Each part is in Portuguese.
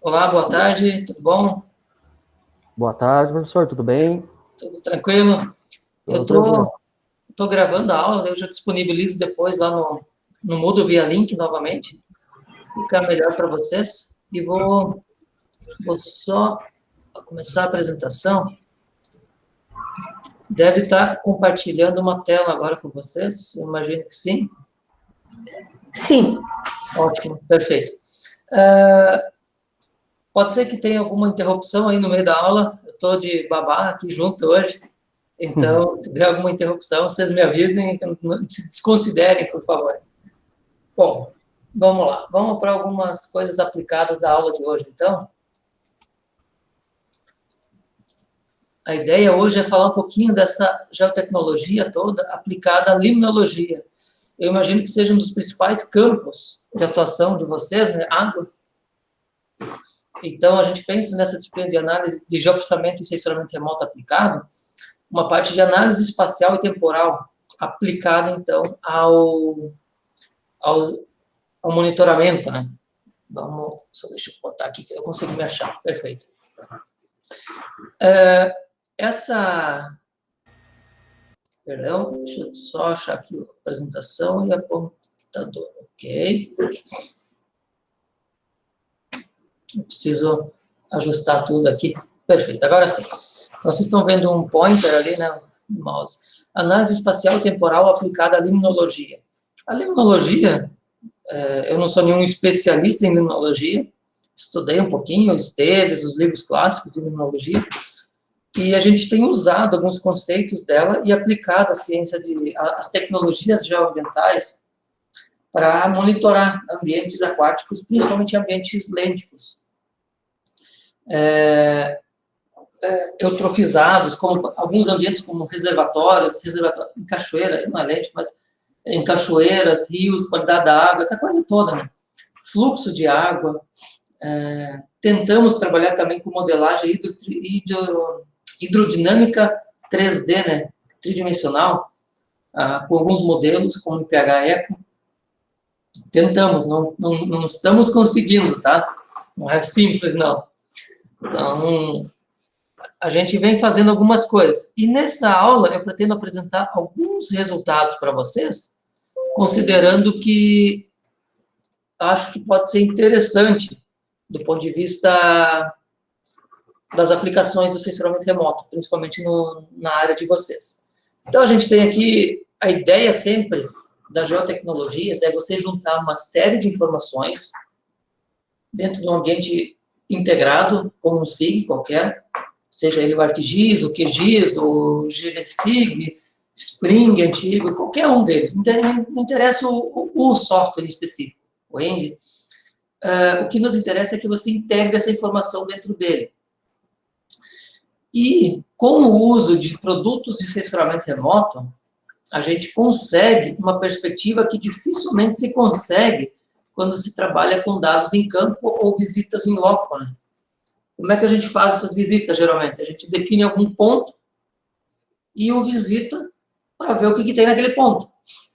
Olá, boa tarde, tudo bom? Boa tarde, professor, tudo bem? Tudo tranquilo? Eu Tudo tranquilo. tô gravando a aula, eu já disponibilizo depois lá no Moodle via link novamente, ficar melhor para vocês. E vou só começar a apresentação. Deve estar compartilhando uma tela agora com vocês, eu imagino que sim. Sim. Ótimo, perfeito. Pode ser que tenha alguma interrupção aí no meio da aula, eu estou de babá aqui junto hoje. Então, se der alguma interrupção, vocês me avisem, não se desconsiderem, por favor. Bom, vamos lá. Vamos para algumas coisas aplicadas da aula de hoje, então. A ideia hoje é falar um pouquinho dessa geotecnologia toda aplicada à limnologia. Eu imagino que seja um dos principais campos de atuação de vocês, né? Água. Então, a gente pensa nessa disciplina de análise de geoprocessamento e sensoramento remoto aplicado, uma parte de análise espacial e temporal aplicada, então, ao monitoramento, né? Vamos, só deixa eu botar aqui que eu consigo me achar. Perfeito. Perdão, deixa eu só achar aqui a apresentação e apontador, ok? Eu preciso ajustar tudo aqui. Perfeito, agora sim. Vocês estão vendo um pointer ali, né, no mouse. Análise espacial e temporal aplicada à limnologia. A limnologia, eu não sou nenhum especialista em limnologia, estudei um pouquinho, Esteves, os livros clássicos de limnologia, e a gente tem usado alguns conceitos dela e aplicado a ciência as tecnologias geoambientais para monitorar ambientes aquáticos, principalmente ambientes lênticos. Eutrofizados, como alguns ambientes como reservatórios em cachoeira, não é lente, mas em cachoeiras, rios, qualidade da água, essa coisa toda, né? Fluxo de água. Tentamos trabalhar também com modelagem hidrodinâmica 3D, né? Tridimensional, com alguns modelos, como o pH Eco. Tentamos, não estamos conseguindo, tá? Não é simples, não. Então, a gente vem fazendo algumas coisas. E nessa aula eu pretendo apresentar alguns resultados para vocês, considerando que acho que pode ser interessante do ponto de vista das aplicações do sensoramento remoto, principalmente na área de vocês. Então, a gente tem aqui a ideia sempre das geotecnologias, é você juntar uma série de informações dentro de um ambiente integrado, como um SIG qualquer, seja ele o ArcGIS, o QGIS, o GVSIG, Spring antigo, qualquer um deles. Não interessa o software específico, o Eng. O que nos interessa é que você integre essa informação dentro dele. E, com o uso de produtos de sensoramento remoto, a gente consegue uma perspectiva que dificilmente se consegue quando se trabalha com dados em campo ou visitas em loco, né? Como é que a gente faz essas visitas, geralmente? A gente define algum ponto e o visita para ver o que tem naquele ponto.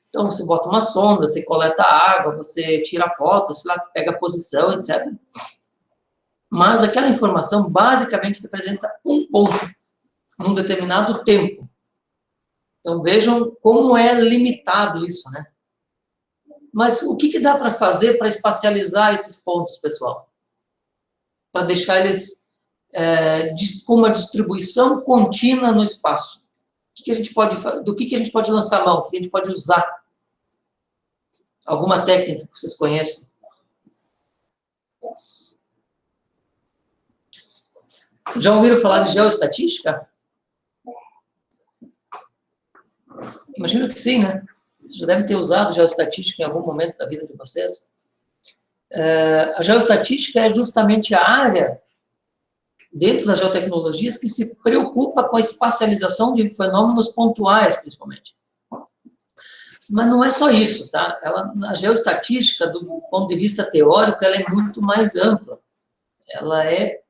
Então, você bota uma sonda, você coleta água, você tira foto, sei lá, pega a posição, etc. Mas aquela informação, basicamente, representa um ponto, num determinado tempo. Então, vejam como é limitado isso, né? Mas o que dá para fazer para espacializar esses pontos, pessoal? Para deixar eles com uma distribuição contínua no espaço. Do que a gente pode lançar mão? O que a gente pode usar? Alguma técnica que vocês conhecem? Já ouviram falar de geoestatística? Imagino que sim, né? Vocês já devem ter usado geoestatística em algum momento da vida de vocês. A geoestatística é justamente a área dentro das geotecnologias que se preocupa com a espacialização de fenômenos pontuais, principalmente. Mas não é só isso, tá? A geoestatística, do ponto de vista teórico, ela é muito mais ampla. Ela é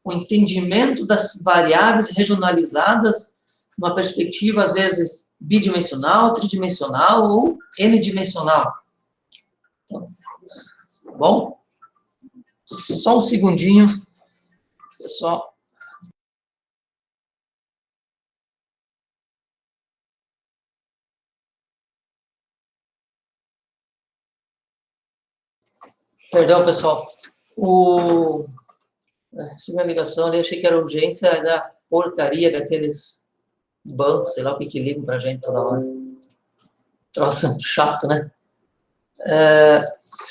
o entendimento das variáveis regionalizadas numa perspectiva, às vezes, bidimensional, tridimensional ou n-dimensional. Então, bom, Só um segundinho, pessoal. Perdão, pessoal. Essa minha ligação ali, achei que era urgência da porcaria daqueles bancos, sei lá o que ligam para a gente toda hora. Troço chato, né?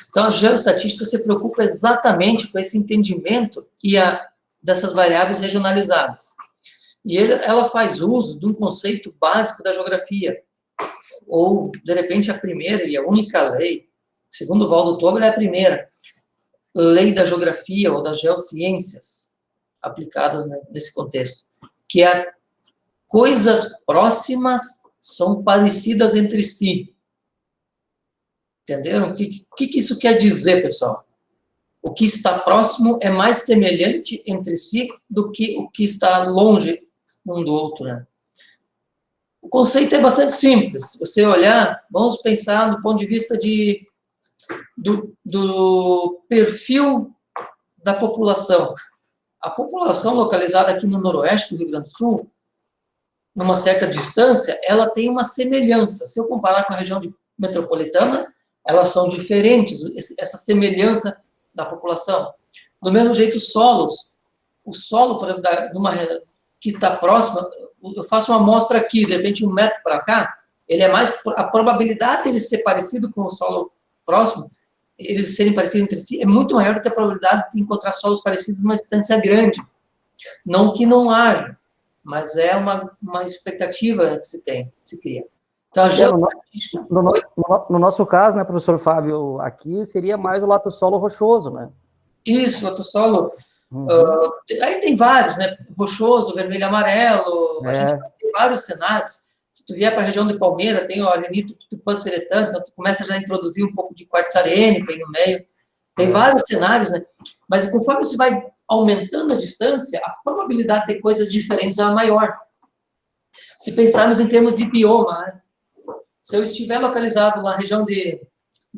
Então, a geoestatística se preocupa exatamente com esse entendimento dessas variáveis regionalizadas. E ela faz uso de um conceito básico da geografia, ou, de repente, a primeira e a única lei, segundo o Waldo Tobler, é a primeira lei da geografia ou das geociências aplicadas nesse contexto, que é coisas próximas são parecidas entre si. Entenderam? O que isso quer dizer, pessoal? O que está próximo é mais semelhante entre si do que o que está longe um do outro, né? O conceito é bastante simples. Se você olhar, vamos pensar do ponto de vista do perfil da população. A população localizada aqui no noroeste do Rio Grande do Sul, numa certa distância, ela tem uma semelhança. Se eu comparar com a região metropolitana, elas são diferentes, essa semelhança da população. Do mesmo jeito, os solos. O solo, por exemplo, que está próximo, eu faço uma amostra aqui, de repente 1 metro para cá, ele é mais, a probabilidade dele ser parecido com o solo próximo, eles serem parecidos entre si, é muito maior do que a probabilidade de encontrar solos parecidos numa distância grande. Não que não haja, mas é uma expectativa que se tem, se cria. Então, no nosso caso, né, professor Fábio, aqui seria mais o latossolo rochoso, né? Isso, latossolo. Aí tem vários, né? Rochoso, vermelho e amarelo. A gente tem vários cenários. Se tu vier para a região de Palmeira, tem o arenito tupã-seretano, então tu começa já a introduzir um pouco de quartzo arênico aí no meio. Tem vários cenários, né? Mas conforme você vai aumentando a distância, a probabilidade de ter coisas diferentes é maior. Se pensarmos em termos de bioma, né? Se eu estiver localizado na região de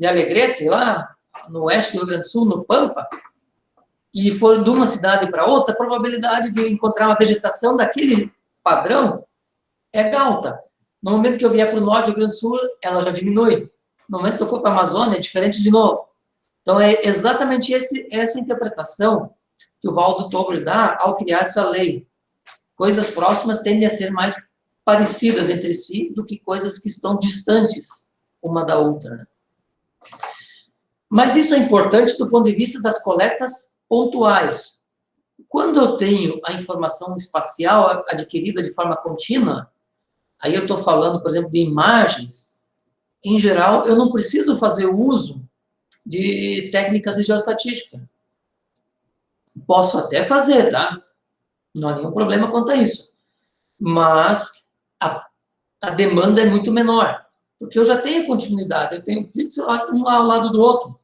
Alegrete, lá no oeste do Rio Grande do Sul, no Pampa, e for de uma cidade para outra, a probabilidade de encontrar uma vegetação daquele padrão é alta. No momento que eu vier para o norte do Rio Grande do Sul, ela já diminui. No momento que eu for para a Amazônia, é diferente de novo. Então, é exatamente essa interpretação que o Waldo Tobler dá ao criar essa lei. Coisas próximas tendem a ser mais parecidas entre si do que coisas que estão distantes uma da outra, né? Mas isso é importante do ponto de vista das coletas pontuais. Quando eu tenho a informação espacial adquirida de forma contínua, aí eu estou falando, por exemplo, de imagens, em geral, eu não preciso fazer uso de técnicas de geoestatística. Posso até fazer, tá? Não há nenhum problema quanto a isso. Mas a demanda é muito menor, porque eu já tenho continuidade, eu tenho pixel um ao lado do outro.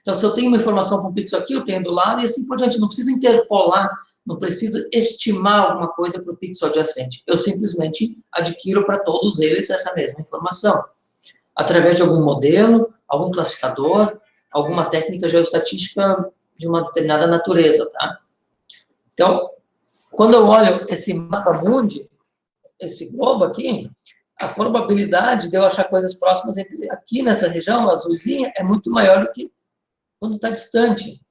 Então, se eu tenho uma informação com um pixel aqui, eu tenho do lado, e assim por diante. Não preciso interpolar, não preciso estimar alguma coisa para o pixel adjacente. Eu simplesmente adquiro para todos eles essa mesma informação, através de algum modelo, algum classificador, alguma técnica geoestatística de uma determinada natureza, tá? Então, quando eu olho esse mapa mundi, esse globo aqui, a probabilidade de eu achar coisas próximas aqui nessa região, azulzinha, é muito maior do que quando está distante.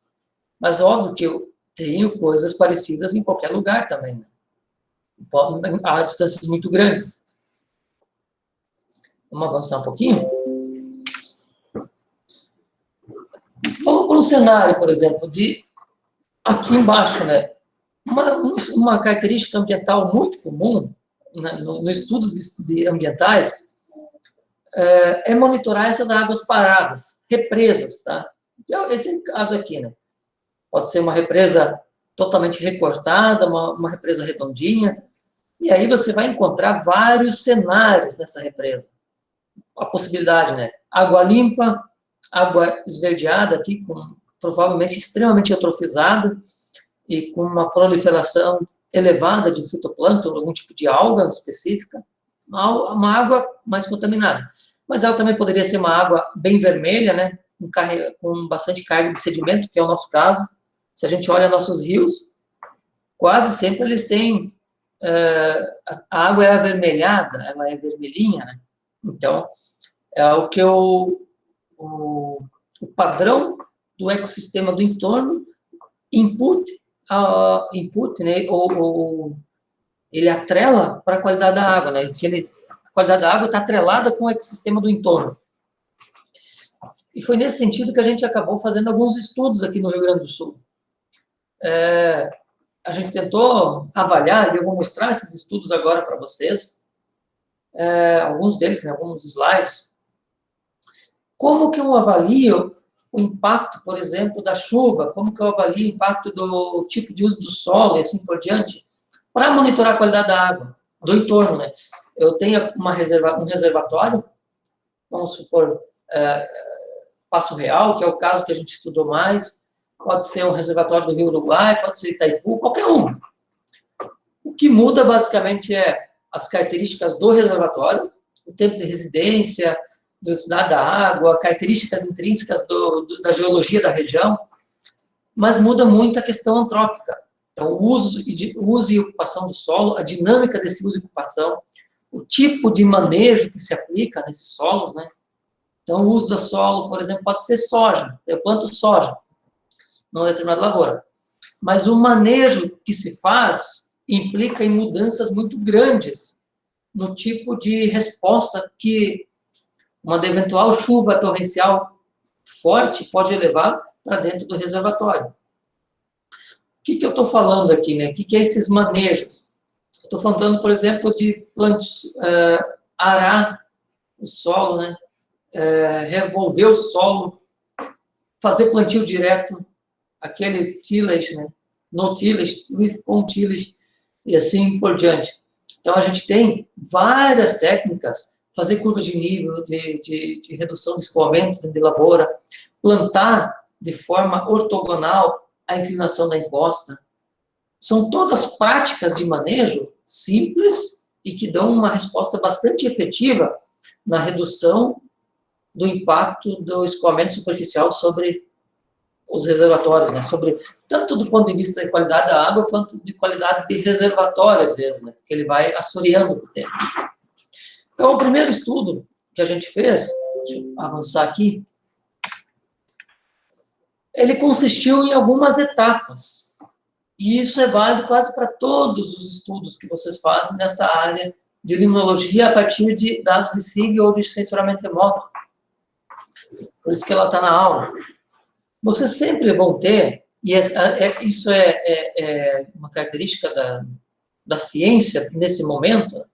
Mas óbvio que eu tenho coisas parecidas em qualquer lugar também, né? Há distâncias muito grandes. Vamos avançar um pouquinho? Vamos para um cenário, por exemplo, de aqui embaixo, né? Uma característica ambiental muito comum, né, nos estudos ambientais, é monitorar essas águas paradas, represas, tá? Esse caso aqui, né? Pode ser uma represa totalmente recortada, uma represa redondinha, e aí você vai encontrar vários cenários nessa represa. A possibilidade, né? Água limpa, água esverdeada aqui, provavelmente extremamente eutrofizada, e com uma proliferação elevada de fitoplâncton, algum tipo de alga específica, uma água mais contaminada. Mas ela também poderia ser uma água bem vermelha, né? com bastante carga de sedimento, que é o nosso caso. Se a gente olha nossos rios, quase sempre eles têm... a água é avermelhada, ela é vermelhinha, né? Então, é o que o padrão do ecossistema do entorno input, né, ele atrela para a qualidade da água, né? A qualidade da água está atrelada com o ecossistema do entorno. E foi nesse sentido que a gente acabou fazendo alguns estudos aqui no Rio Grande do Sul. A gente tentou avaliar, e eu vou mostrar esses estudos agora para vocês, alguns deles, né, alguns slides. Como que eu avalio o impacto, por exemplo, da chuva, como que eu avalio o impacto do tipo de uso do solo e assim por diante, para monitorar a qualidade da água, do entorno, né? Eu tenho um reservatório, vamos supor, Passo Real, que é o caso que a gente estudou mais, pode ser um reservatório do Rio Uruguai, pode ser Itaipu, qualquer um. O que muda, basicamente, é as características do reservatório, o tempo de residência, velocidade da água, características intrínsecas da geologia da região, mas muda muito a questão antrópica. Então, o uso e ocupação do solo, a dinâmica desse uso e ocupação, o tipo de manejo que se aplica nesses solos, né? Então, o uso do solo, por exemplo, pode ser soja. Eu planto soja numa determinada lavoura. Mas o manejo que se faz implica em mudanças muito grandes no tipo de resposta que uma eventual chuva torrencial forte pode levar para dentro do reservatório. O que eu estou falando aqui, né? O que é esses manejos? Estou falando, por exemplo, de arar o solo, né? Revolver o solo, fazer plantio direto, aquele tillage, né? No tillage, com tillage, e assim por diante. Então, a gente tem várias técnicas, fazer curvas de nível, de redução de escoamento dentro de lavoura, plantar de forma ortogonal a inclinação da encosta. São todas práticas de manejo simples e que dão uma resposta bastante efetiva na redução do impacto do escoamento superficial sobre os reservatórios, né? Sobre, tanto do ponto de vista de qualidade da água, quanto de qualidade de reservatórios mesmo, né? Porque ele vai assoreando por dentro. Então, o primeiro estudo que a gente fez, deixa eu avançar aqui, ele consistiu em algumas etapas. E isso é válido quase para todos os estudos que vocês fazem nessa área de limnologia a partir de dados de SIG ou de sensoramento remoto. Por isso que ela está na aula. Vocês sempre vão ter, e isso é uma característica da ciência nesse momento,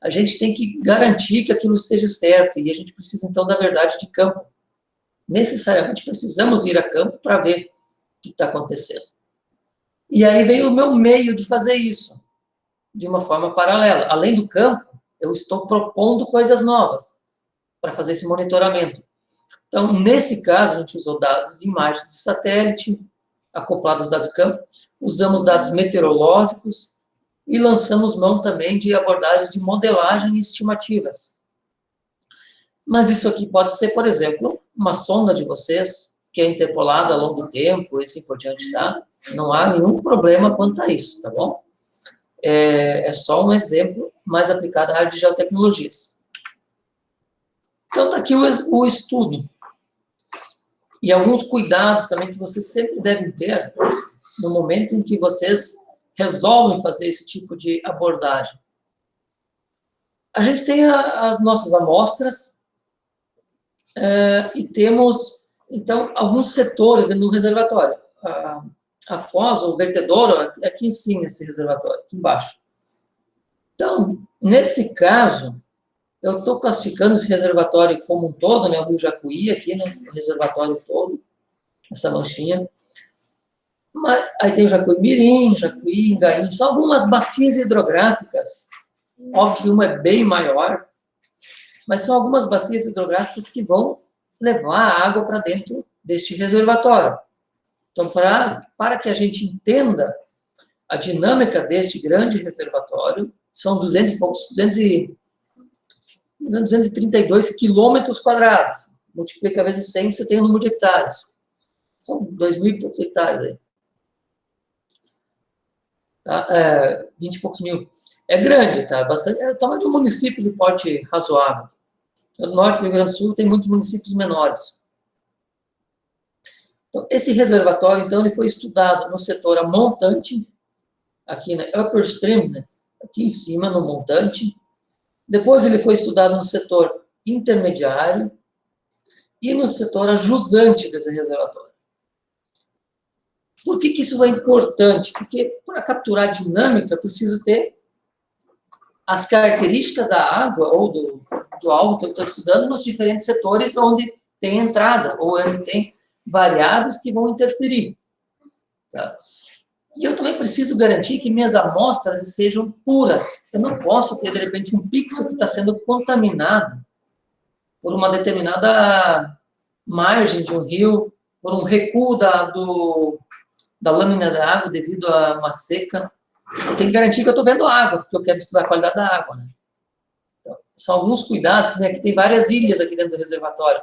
a gente tem que garantir que aquilo esteja certo, e a gente precisa, então, da verdade de campo. Necessariamente precisamos ir a campo para ver o que está acontecendo. E aí veio o meu meio de fazer isso, de uma forma paralela. Além do campo, eu estou propondo coisas novas para fazer esse monitoramento. Então, nesse caso, a gente usou dados de imagens de satélite, acoplados aos dados de campo, usamos dados meteorológicos e lançamos mão também de abordagens de modelagem e estimativas. Mas isso aqui pode ser, por exemplo, uma sonda de vocês, que é interpolada ao longo do tempo, e assim por diante, tá? Não há nenhum problema quanto a isso, tá bom? É só um exemplo mais aplicado à área de geotecnologias. Então, está aqui o estudo. E alguns cuidados também que vocês sempre devem ter no momento em que vocês resolvem fazer esse tipo de abordagem. A gente tem as nossas amostras e temos, então, alguns setores dentro do reservatório. A foz, o vertedouro, é aqui em cima, esse reservatório, aqui embaixo. Então, nesse caso, eu estou classificando esse reservatório como um todo, né, o Rio Jacuí aqui, né, o reservatório todo, essa manchinha. Mas, aí tem o Jacuí Mirim, Jacuí, Ingaim, são algumas bacias hidrográficas. Óbvio que uma é bem maior, mas são algumas bacias hidrográficas que vão levar a água para dentro deste reservatório. Então, para que a gente entenda a dinâmica deste grande reservatório, são 232 quilômetros quadrados. multiplica vezes 100, você tem o número de hectares. São 2.000 e poucos hectares aí. Tá? 20 e poucos mil. É grande, tá? Bastante, é o tamanho de um município de porte razoável. No norte do Rio Grande do Sul tem muitos municípios menores. Então, esse reservatório, então, ele foi estudado no setor montante, aqui na upper stream, né? Aqui em cima, no montante. Depois ele foi estudado no setor intermediário e no setor jusante desse reservatório. Por que isso é importante? Porque para capturar dinâmica, eu preciso ter as características da água ou do alvo que eu estou estudando nos diferentes setores onde tem entrada ou onde tem variáveis que vão interferir. Tá? E eu também preciso garantir que minhas amostras sejam puras. Eu não posso ter, de repente, um pixel que está sendo contaminado por uma determinada margem de um rio, por um recuo da lâmina da água devido a uma seca. Eu tenho que garantir que eu estou vendo água, porque eu quero estudar a qualidade da água. Né? Então, são alguns cuidados, que aqui tem várias ilhas aqui dentro do reservatório.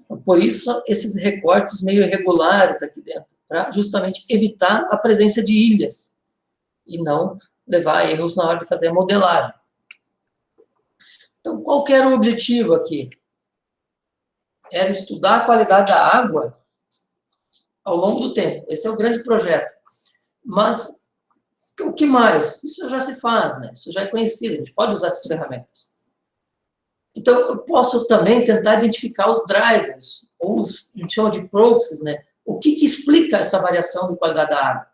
Então, por isso, esses recortes meio irregulares aqui dentro, para justamente evitar a presença de ilhas e não levar a erros na hora de fazer a modelagem. Então, qual que era o objetivo aqui? Era estudar a qualidade da água ao longo do tempo. Esse é o grande projeto. Mas, o que mais? Isso já se faz, né? Isso já é conhecido, a gente pode usar essas ferramentas. Então, eu posso também tentar identificar os drivers, ou os, a gente chama de proxies, né? O que explica essa variação de qualidade da água?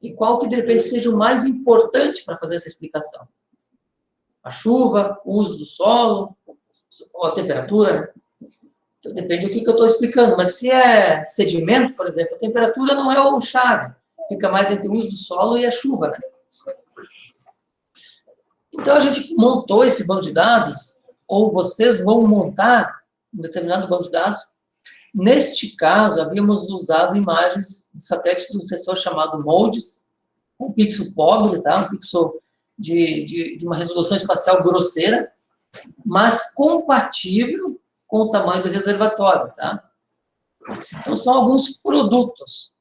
E qual que, de repente, seja o mais importante para fazer essa explicação? A chuva, o uso do solo, ou a temperatura, né? Então, depende do que eu estou explicando. Mas se é sedimento, por exemplo, a temperatura não é o chave. Fica mais entre o uso do solo e a chuva, né? Então, a gente montou esse banco de dados, ou vocês vão montar um determinado banco de dados. Neste caso, havíamos usado imagens de satélite do sensor chamado MODES, um pixel pobre, tá? Um pixel de uma resolução espacial grosseira, mas compatível com o tamanho do reservatório, tá? Então, são alguns produtos.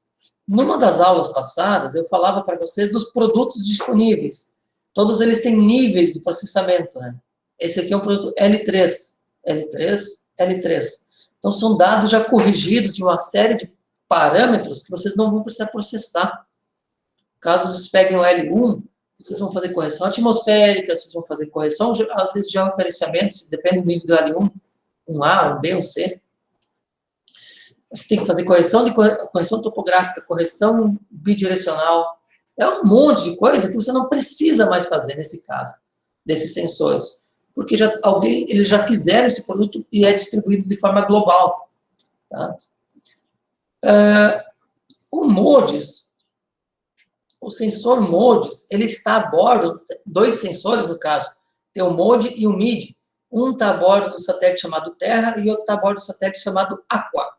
Numa das aulas passadas, eu falava para vocês dos produtos disponíveis. Todos eles têm níveis de processamento, né? Esse aqui é um produto L3, L3, L3. Então, são dados já corrigidos de uma série de parâmetros que vocês não vão precisar processar. Caso vocês peguem o L1, vocês vão fazer correção atmosférica, vocês vão fazer correção, às vezes, de georreferenciamento, depende do nível do L1, um A, um B, um C. Você tem que fazer correção topográfica, correção bidirecional. É um monte de coisa que você não precisa mais fazer nesse caso, desses sensores. Porque eles já fizeram esse produto e é distribuído de forma global. Tá? O MODES, o sensor MODES, ele está a bordo, dois sensores no caso, tem o MODE e o MIDI. Um está a bordo do satélite chamado Terra e outro está a bordo do satélite chamado Aqua.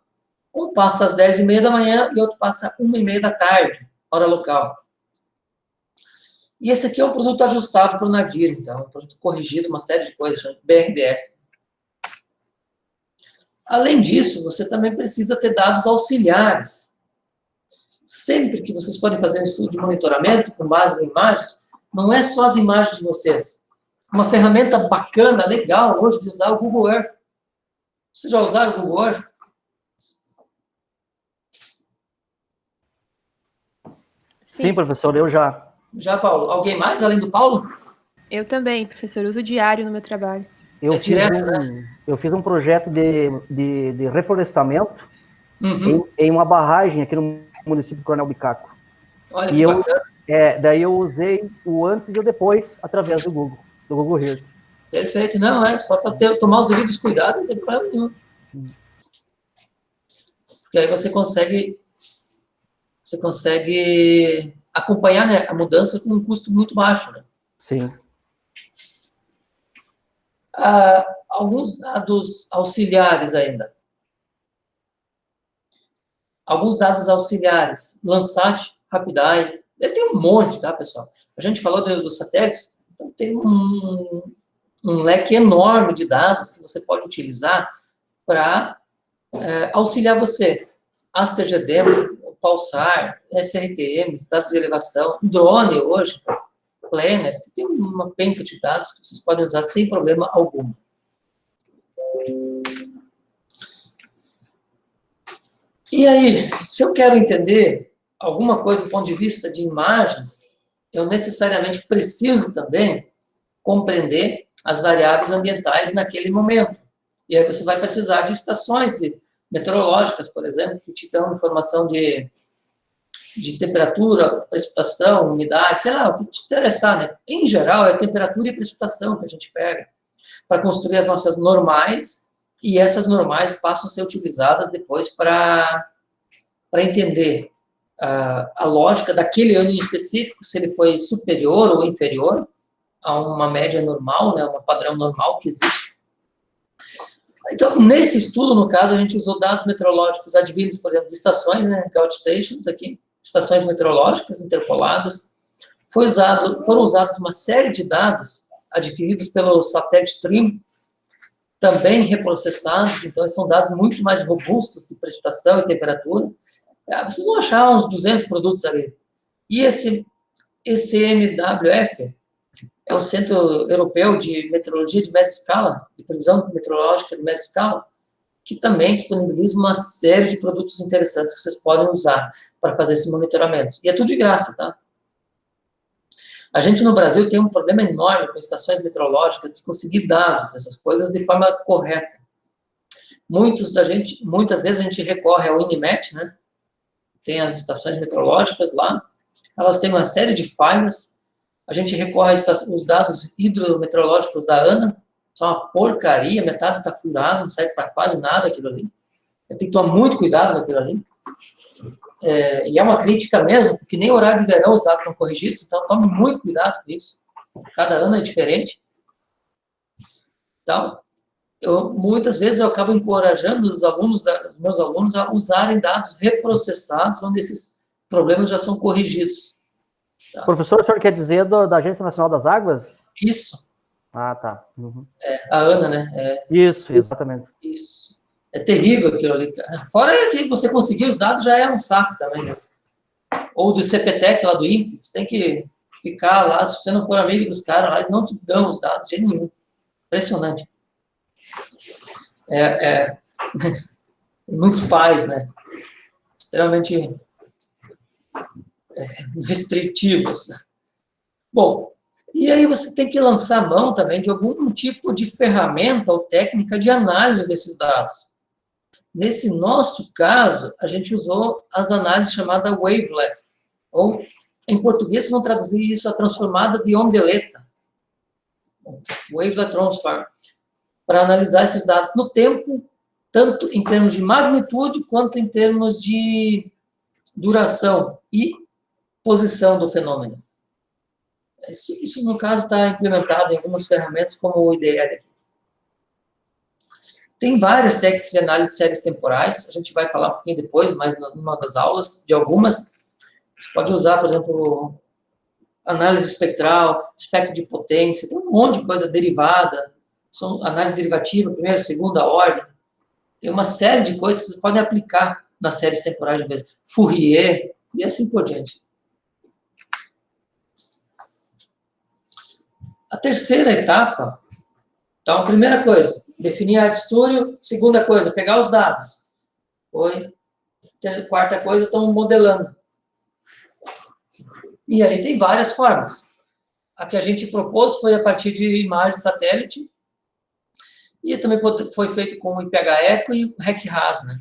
Um passa às 10h30 da manhã e outro passa às 1h30 da tarde, hora local. E esse aqui é um produto ajustado para o Nadir, então, um produto corrigido, uma série de coisas, BRDF. Além disso, você também precisa ter dados auxiliares. Sempre que vocês forem fazer um estudo de monitoramento com base em imagens, não é só as imagens de vocês. Uma ferramenta bacana, legal, hoje, de usar o Google Earth. Vocês já usaram o Google Earth? Sim, professor, eu já. Já, Paulo? Alguém mais, além do Paulo? Eu também, professor. Uso diário no meu trabalho. Eu fiz um projeto de reflorestamento em uma barragem aqui no município de Coronel Bicaco. Olha, daí eu usei o antes e o depois através do Google Earth. Perfeito. Não, é só para tomar os devidos cuidados, não tem problema nenhum. Porque aí você consegue acompanhar, né, a mudança com um custo muito baixo. Né? Sim. Alguns dados auxiliares ainda. Alguns dados auxiliares. Landsat, Rapidae. Tem um monte, tá, pessoal? A gente falou dos satélites, então tem um leque enorme de dados que você pode utilizar para auxiliar você. AsterGDM, Pulsar, SRTM, dados de elevação, drone hoje, Planet, tem uma penca de dados que vocês podem usar sem problema algum. E aí, se eu quero entender alguma coisa do ponto de vista de imagens, eu necessariamente preciso também compreender as variáveis ambientais naquele momento. E aí você vai precisar de estações meteorológicas, por exemplo, que te dão informação de temperatura, precipitação, umidade, sei lá, o que te interessar, né? Em geral, é temperatura e precipitação que a gente pega para construir as nossas normais, e essas normais passam a ser utilizadas depois para entender a lógica daquele ano em específico, se ele foi superior ou inferior a uma média normal, né, um padrão normal que existe. Então, nesse estudo, no caso, a gente usou dados meteorológicos advindos, por exemplo, de estações, né, ground stations aqui, estações meteorológicas interpoladas. Foram usados uma série de dados adquiridos pelo satélite TRMM, também reprocessados, então são dados muito mais robustos de precipitação e temperatura. Vocês vão achar uns 200 produtos ali. E esse ECMWF é o Centro Europeu de Meteorologia de Média Escala, de previsão meteorológica de média escala, que também disponibiliza uma série de produtos interessantes que vocês podem usar para fazer esse monitoramento. E é tudo de graça, tá? A gente no Brasil tem um problema enorme com estações meteorológicas de conseguir dados dessas coisas de forma correta. Muitas vezes a gente recorre ao INMET, né? Tem as estações meteorológicas lá, elas têm uma série de falhas. A gente recorre aos dados hidrometeorológicos da ANA, são uma porcaria, metade está furado, não serve para quase nada aquilo ali. Tem que tomar muito cuidado com aquilo ali. E é uma crítica mesmo, porque nem horário de verão os dados estão corrigidos, então tome muito cuidado com isso. Cada ano é diferente. Então, muitas vezes eu acabo encorajando os meus alunos a usarem dados reprocessados, onde esses problemas já são corrigidos. Tá? Professor, o senhor quer dizer da Agência Nacional das Águas? Isso. Ah, tá. Uhum. A ANA, né? Isso, exatamente. Isso. É terrível aquilo ali. Fora que você conseguir os dados já é um saco também, né? Ou do CPTEC, lá do INPE, você tem que ficar lá, se você não for amigo dos caras, lá, eles não te dão os dados de jeito nenhum. Impressionante. Muitos pais, né? Extremamente restritivos. Bom, e aí você tem que lançar mão também de algum tipo de ferramenta ou técnica de análise desses dados. Nesse nosso caso, a gente usou as análises chamadas wavelet, ou, em português, se não traduzir isso, a transformada de ondeleta, wavelet transform, para analisar esses dados no tempo, tanto em termos de magnitude, quanto em termos de duração e posição do fenômeno. Isso no caso, está implementado em algumas ferramentas, como o IDL. Tem várias técnicas de análise de séries temporais, a gente vai falar um pouquinho depois, mas numa das aulas, de algumas. Você pode usar, por exemplo, análise espectral, espectro de potência, tem um monte de coisa derivada, análise derivativa, primeira, segunda ordem. Tem uma série de coisas que vocês podem aplicar nas séries temporais de vez. Fourier, e assim por diante. A terceira etapa, então, a primeira coisa, definir a área de estudo. Segunda coisa, pegar os dados. Quarta coisa, estão modelando. E aí tem várias formas. A que a gente propôs foi a partir de imagem de satélite, e também foi feito com o IPH-ECO e o REC-RAS, né?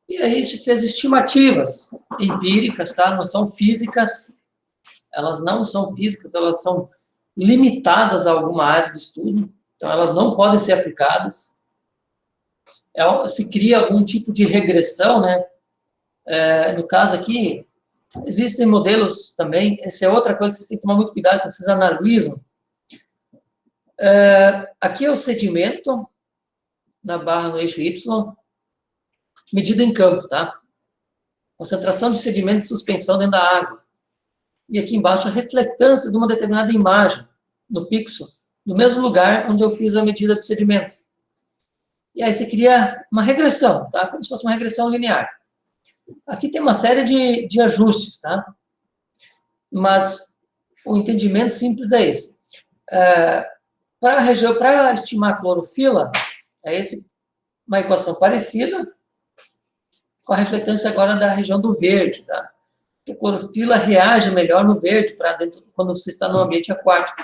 E aí se fez estimativas empíricas, tá? Não são físicas, elas não são físicas, elas são limitadas a alguma área de estudo, então elas não podem ser aplicadas. Se cria algum tipo de regressão, né? No caso aqui, existem modelos também, essa é outra coisa que vocês têm que tomar muito cuidado quando vocês analisam. Aqui é o sedimento, na barra no eixo Y, medida em campo, tá? Concentração de sedimento de suspensão dentro da água. E aqui embaixo a reflectância de uma determinada imagem, no pixel, no mesmo lugar onde eu fiz a medida de sedimento. E aí você cria uma regressão, tá? Como se fosse uma regressão linear. Aqui tem uma série de ajustes, tá? Mas o entendimento simples é esse. Para estimar a clorofila, é uma equação parecida com a refletância agora da região do verde, tá? Porque a clorofila reage melhor no verde quando você está no ambiente aquático.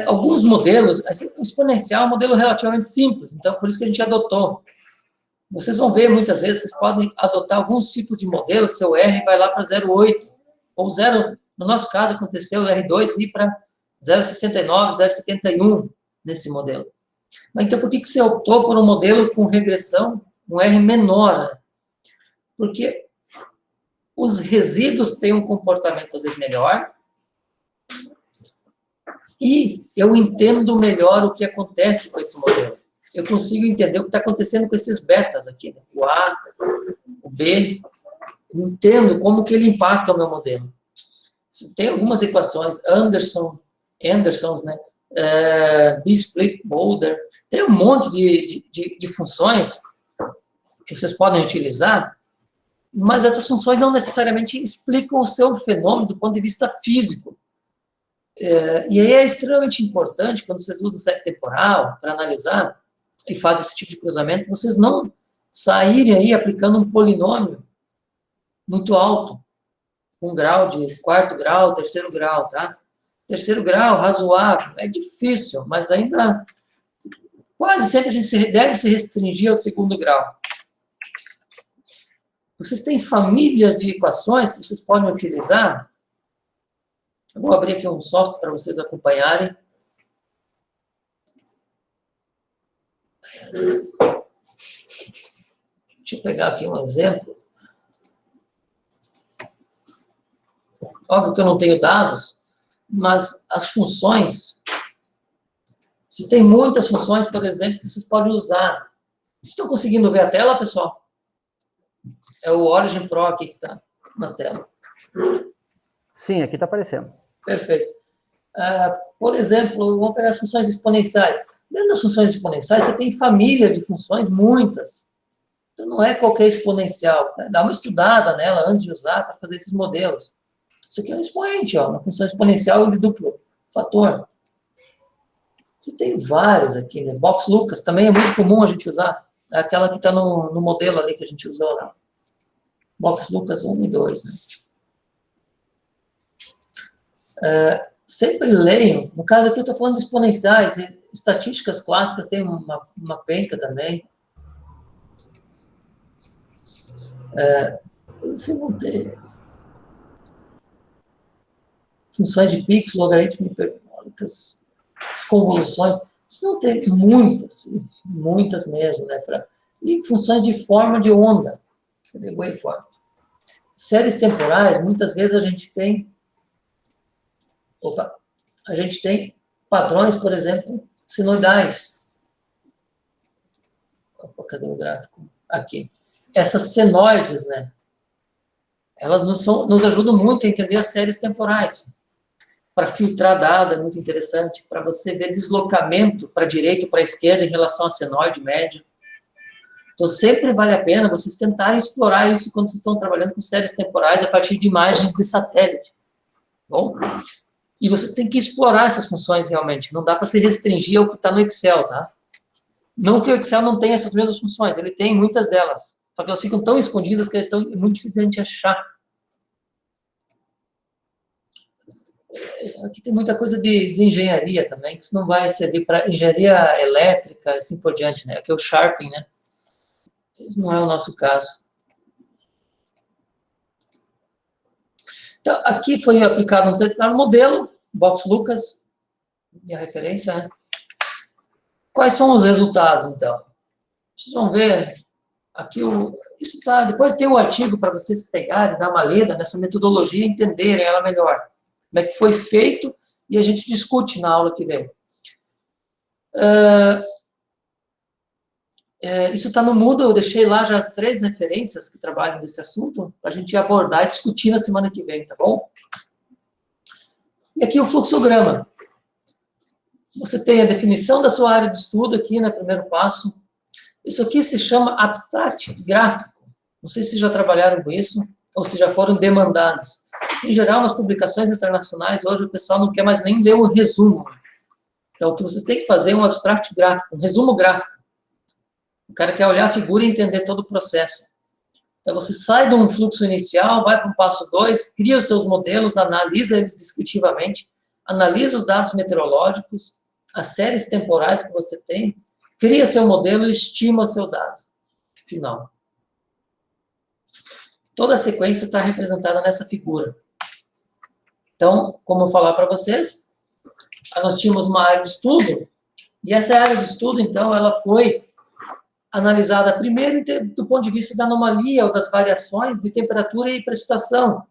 Alguns modelos, o exponencial é um modelo relativamente simples, então por isso que a gente adotou. Vocês vão ver, muitas vezes, vocês podem adotar alguns tipos de modelos, seu R vai lá para 0,8, ou 0, no nosso caso, aconteceu o R2 ir para 0,69, 0,71 nesse modelo. Mas então, por que você optou por um modelo com regressão, um R menor? Né? Porque os resíduos têm um comportamento, às vezes, melhor, e eu entendo melhor o que acontece com esse modelo. Eu consigo entender o que está acontecendo com esses betas aqui, né? O A, o B, entendo como que ele impacta o meu modelo. Tem algumas equações, Andersons, né? B-split, Boulder, tem um monte de funções que vocês podem utilizar, mas essas funções não necessariamente explicam o seu fenômeno do ponto de vista físico. E aí é extremamente importante, quando vocês usam série temporal para analisar, e fazem esse tipo de cruzamento, vocês não saírem aí aplicando um polinômio muito alto, um grau de quarto grau, terceiro grau, tá? Terceiro grau, razoável, é difícil, mas ainda quase sempre a gente deve se restringir ao segundo grau. Vocês têm famílias de equações que vocês podem utilizar. Eu vou abrir aqui um software para vocês acompanharem. Deixa eu pegar aqui um exemplo. Óbvio que eu não tenho dados, mas as funções, vocês têm muitas funções, por exemplo, que vocês podem usar. Vocês estão conseguindo ver a tela, pessoal? É o Origin Pro aqui que está na tela. Sim, aqui está aparecendo. Perfeito. Por exemplo, vamos pegar as funções exponenciais. Dentro das funções exponenciais, você tem famílias de funções, muitas. Então, não é qualquer exponencial. Né? Dá uma estudada nela antes de usar para fazer esses modelos. Isso aqui é um expoente, ó, uma função exponencial de duplo fator. Você tem vários aqui, né? Box Lucas também é muito comum a gente usar. É aquela que está no modelo ali que a gente usou lá. Box Lucas 1 e 2. Né? Sempre leiam. No caso aqui eu estou falando de exponenciais. Estatísticas clássicas tem uma penca também. Você não tem... Funções de Pix, logaritmo hiperbólicas, as convoluções, você não tem muitas mesmo, né? E funções de forma de onda, de waveform. Séries temporais, muitas vezes a gente tem padrões, por exemplo, senoidais. Opa, cadê o gráfico? Aqui. Essas senoides, né? Elas nos ajudam muito a entender as séries temporais. Para filtrar dado é muito interessante, para você ver deslocamento para a direita ou para a esquerda em relação à senoide média. Então, sempre vale a pena vocês tentarem explorar isso quando vocês estão trabalhando com séries temporais a partir de imagens de satélite. Bom? E vocês têm que explorar essas funções realmente. Não dá para se restringir ao que está no Excel, tá? Não que o Excel não tenha essas mesmas funções, ele tem muitas delas. Só que elas ficam tão escondidas que é muito difícil a gente achar. Aqui tem muita coisa de engenharia também, que isso não vai servir para engenharia elétrica, assim por diante, né? Aqui é o Sharping, né? Isso não é o nosso caso. Então, aqui foi aplicado um determinado modelo, Box Lucas, minha referência, né? Quais são os resultados, então? Vocês vão ver, aqui isso tá, depois tem o artigo para vocês pegarem, dar uma lida nessa metodologia e entenderem ela melhor. Como é que foi feito, e a gente discute na aula que vem. Isso está no Moodle, eu deixei lá já as 3 referências que trabalham nesse assunto, para a gente abordar e discutir na semana que vem, tá bom? E aqui o fluxograma. Você tem a definição da sua área de estudo aqui, no primeiro passo. Isso aqui se chama abstract gráfico. Não sei se já trabalharam com isso, ou se já foram demandados. Em geral, nas publicações internacionais, hoje o pessoal não quer mais nem ler o resumo. Então, o que vocês têm que fazer é um abstract gráfico, um resumo gráfico. O cara quer olhar a figura e entender todo o processo. Então, você sai de um fluxo inicial, vai para o passo 2, cria os seus modelos, analisa eles descritivamente, analisa os dados meteorológicos, as séries temporais que você tem, cria seu modelo e estima o seu dado final. Toda a sequência está representada nessa figura. Então, como eu falar para vocês, nós tínhamos uma área de estudo, e essa área de estudo, então, ela foi analisada primeiro do ponto de vista da anomalia ou das variações de temperatura e precipitação.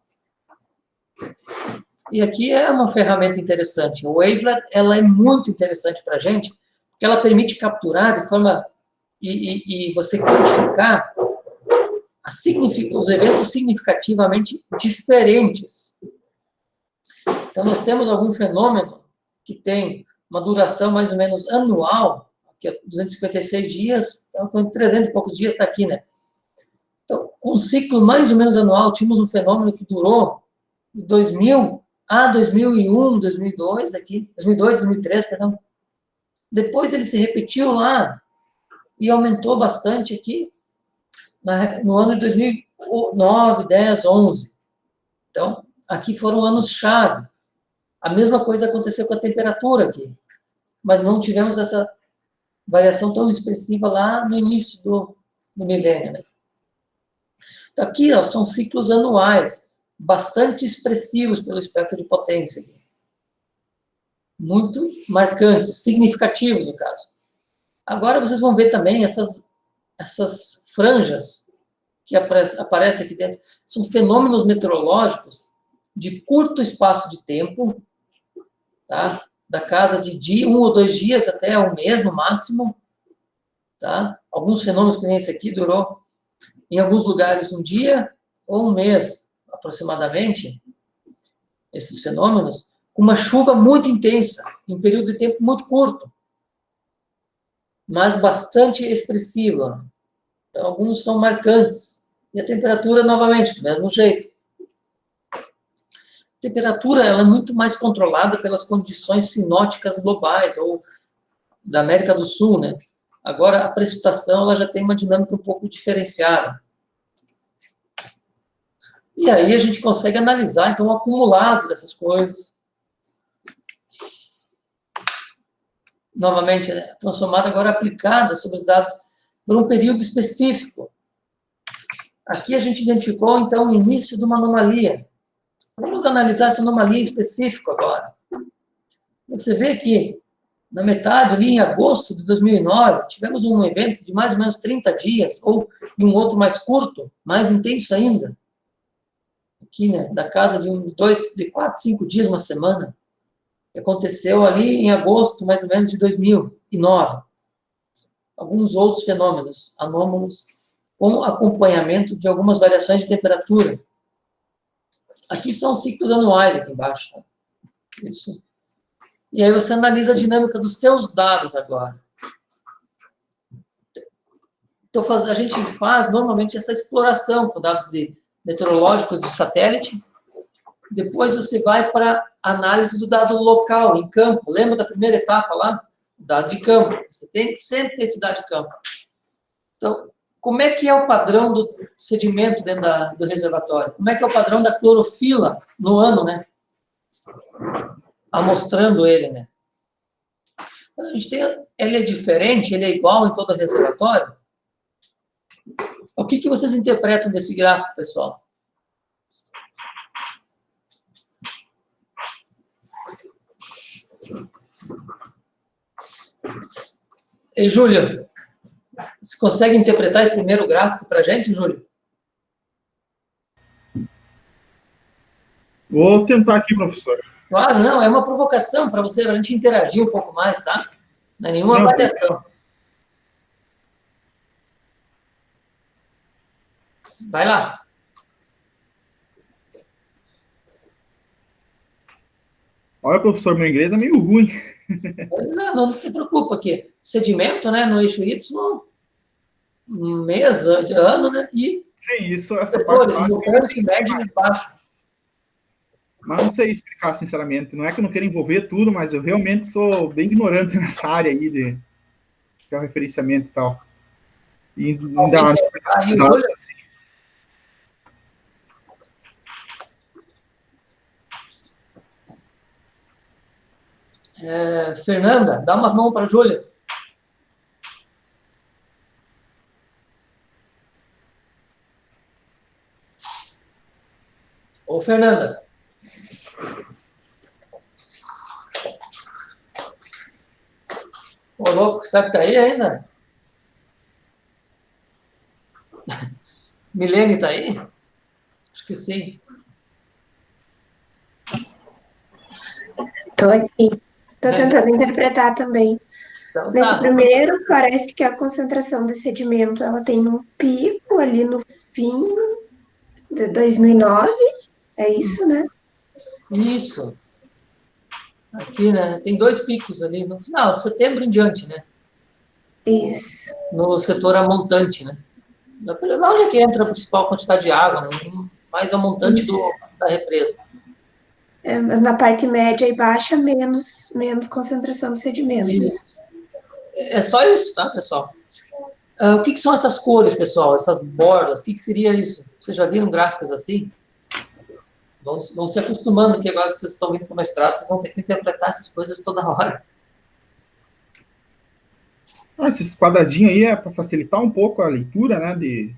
E aqui é uma ferramenta interessante. O Wavelet, ela é muito interessante para a gente, porque ela permite capturar de forma... E você quantificar os eventos significativamente diferentes. Então, nós temos algum fenômeno que tem uma duração mais ou menos anual, que é 256 dias, então, com 300 e poucos dias está aqui, né? Então, com um ciclo mais ou menos anual, tínhamos um fenômeno que durou de 2000 a 2001, 2002, aqui, 2002, 2003, perdão. Depois ele se repetiu lá e aumentou bastante aqui no ano de 2009, 10, 11. Então, aqui foram anos-chave. A mesma coisa aconteceu com a temperatura aqui, mas não tivemos essa variação tão expressiva lá no início do milênio, né? Então, aqui, ó, são ciclos anuais, bastante expressivos pelo espectro de potência. Muito marcantes, significativos, no caso. Agora, vocês vão ver também essas franjas que aparecem aqui dentro. São fenômenos meteorológicos de curto espaço de tempo, tá? Da casa de 1 ou 2 dias até um mês, no máximo. Tá? Alguns fenômenos, que nem esse aqui, durou, em alguns lugares, um dia ou um mês, aproximadamente, esses fenômenos, com uma chuva muito intensa, em um período de tempo muito curto, mas bastante expressiva. Então, alguns são marcantes. E a temperatura, novamente, do mesmo jeito. A temperatura ela é muito mais controlada pelas condições sinóticas globais, ou da América do Sul, né? Agora, a precipitação ela já tem uma dinâmica um pouco diferenciada. E aí a gente consegue analisar, então, o acumulado dessas coisas. Novamente, né, transformada agora aplicada sobre os dados por um período específico. Aqui a gente identificou, então, o início de uma anomalia. Vamos analisar essa anomalia em específico agora. Você vê que, na metade, ali em agosto de 2009, tivemos um evento de mais ou menos 30 dias, ou em um outro mais curto, mais intenso ainda. Aqui, né, da casa de 4, 5 dias, uma semana, que aconteceu ali em agosto, mais ou menos, de 2009. Alguns outros fenômenos anômalos, com acompanhamento de algumas variações de temperatura. Aqui são ciclos anuais, aqui embaixo. Tá? Isso. E aí você analisa a dinâmica dos seus dados agora. Então, a gente faz, normalmente, essa exploração com dados meteorológicos de satélite. Depois você vai para a análise do dado local, em campo. Lembra da primeira etapa lá? O dado de campo. Você tem que sempre ter esse dado de campo. Então, como é que é o padrão do sedimento dentro do reservatório? Como é que é o padrão da clorofila no ano, né? Amostrando ele, né? A gente tem, ele é diferente, ele é igual em todo o reservatório? O que vocês interpretam desse gráfico, pessoal? E, Júlio, você consegue interpretar esse primeiro gráfico para a gente, Júlio? Vou tentar aqui, professor. Claro, não, é uma provocação para a gente interagir um pouco mais, tá? Não é nenhuma avaliação. Vai lá. Olha, professor, meu inglês é meio ruim. Não te preocupa aqui. Sedimento, né, no eixo Y, mês, ano, né, e Sim, isso, essa parte setores, básica, montante, médio e baixo. mas não sei explicar, sinceramente. Não é que eu não quero envolver tudo, mas eu realmente sou bem ignorante nessa área aí de referenciamento e tal. E ainda Aí, Júlia, Fernanda, dá uma mão para a Júlia. Ô, Fernanda. Ô, louco, sabe que tá aí ainda? Milene tá aí? Acho que sim. Estou aqui. Estou tentando interpretar também. Então, Nesse tá. primeiro, parece que a concentração de sedimento ela tem um pico ali no fim de 2009. É isso, né? Isso. Aqui, né? Tem 2 picos ali no final, de setembro em diante, né? Isso. No setor amontante, né? Lá onde é que entra a principal quantidade de água, né? Mais a montante da represa. Mas na parte média e baixa, menos concentração de sedimentos. Isso. É só isso, tá, pessoal? O que são essas cores, pessoal? Essas bordas, o que seria isso? Vocês já viram gráficos assim? Vão se acostumando que agora que vocês estão vindo para o mestrado, vocês vão ter que interpretar essas coisas toda hora. Esses quadradinhos aí é para facilitar um pouco a leitura, né?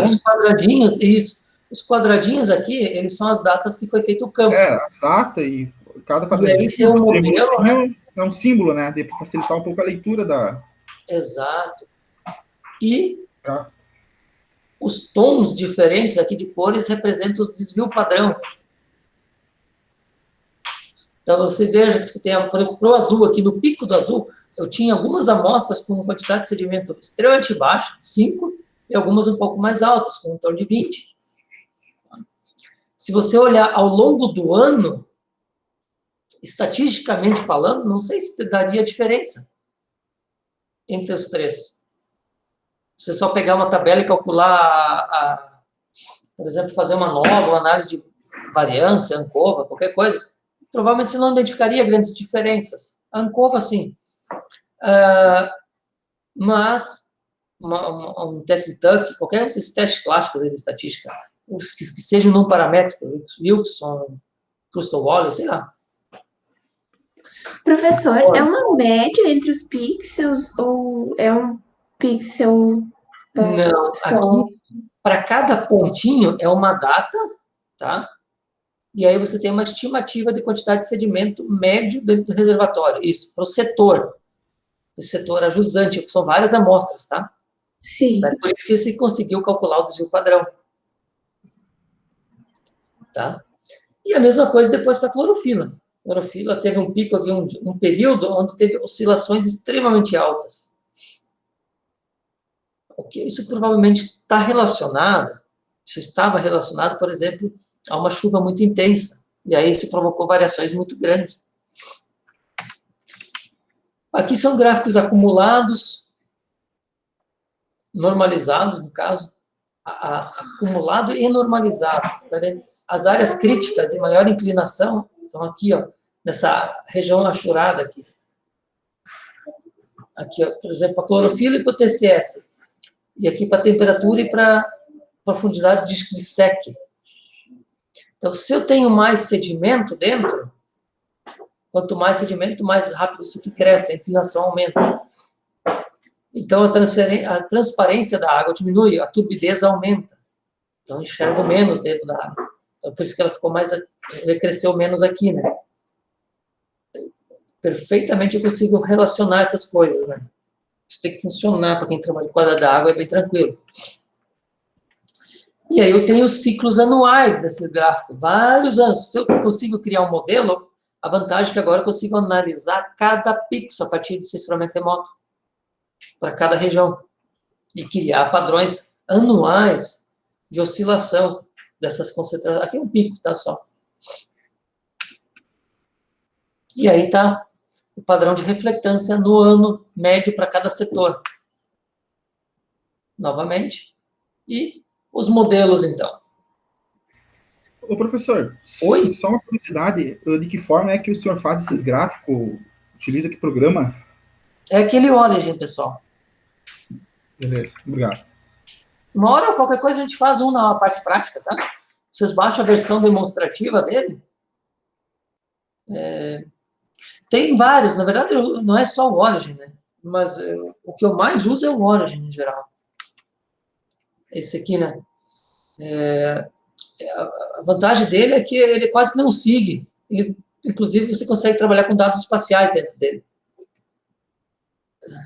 Os quadradinhos, isso. Os quadradinhos aqui, eles são as datas que foi feito o campo. As datas e cada quadradinho. E aí tem um modelo, né? É um símbolo, né? Para facilitar um pouco a leitura da... Exato. E os tons diferentes aqui de cores representam os desvio padrão. Então, você veja que você tem, por exemplo, para o azul, aqui no pico do azul, eu tinha algumas amostras com uma quantidade de sedimento extremamente baixa, 5, e algumas um pouco mais altas, com em torno de 20. Se você olhar ao longo do ano, estatisticamente falando, não sei se daria diferença entre os 3. Você só pegar uma tabela e calcular, por exemplo, fazer uma nova análise de variância, ANCOVA, qualquer coisa, provavelmente você não identificaria grandes diferenças. A ANCOVA, sim. Mas um teste de Tuck, qualquer desses testes clássicos de estatística, os que sejam não paramétricos, Wilson, Crustal-Wallace, sei lá. Professor, é uma média entre os pixels ou é um pixel não, só? aqui, para cada pontinho, é uma data, tá? E aí você tem uma estimativa de quantidade de sedimento médio dentro do reservatório. Isso, para o setor ajusante, são várias amostras, tá? Sim. É por isso que se conseguiu calcular o desvio padrão. Tá? E a mesma coisa depois para a clorofila. A clorofila teve um pico aqui, um período onde teve oscilações extremamente altas. Isso provavelmente está relacionado, isso estava relacionado, por exemplo, a uma chuva muito intensa. E aí se provocou variações muito grandes. Aqui são gráficos acumulados, normalizados, no caso, acumulado e normalizado. As áreas críticas de maior inclinação estão aqui, ó, nessa região achurada aqui. Aqui, ó, por exemplo, a clorofila e para o TCS. E aqui para temperatura e para profundidade de seque. Então, se eu tenho mais sedimento dentro, quanto mais sedimento, mais rápido isso aqui cresce, a inclinação aumenta. Então, a transparência da água diminui, a turbidez aumenta. Então, eu enxergo menos dentro da água. Então, por isso que ela cresceu menos aqui, né? Perfeitamente eu consigo relacionar essas coisas, né? Isso tem que funcionar para quem trabalha com quadra da água, é bem tranquilo. E aí eu tenho os ciclos anuais desse gráfico, vários anos. Se eu consigo criar um modelo, a vantagem é que agora eu consigo analisar cada pixel a partir desse instrumento remoto, para cada região, e criar padrões anuais de oscilação dessas concentrações. Aqui é um pico, tá, só. E aí está o padrão de reflectância no ano médio para cada setor. Novamente. E os modelos, então. Ô, professor, Oi? só uma curiosidade, de que forma é que o senhor faz esses gráficos? Utiliza que programa? É aquele Origin, pessoal. Beleza, obrigado. Uma hora, qualquer coisa, a gente faz um na parte prática, tá? Vocês baixam a versão demonstrativa dele. Tem vários, na verdade, não é só o Origin, né? Mas o que eu mais uso é o Origin, em geral. Esse aqui, né? A vantagem dele é que ele quase que não sigue. Inclusive, você consegue trabalhar com dados espaciais dentro dele.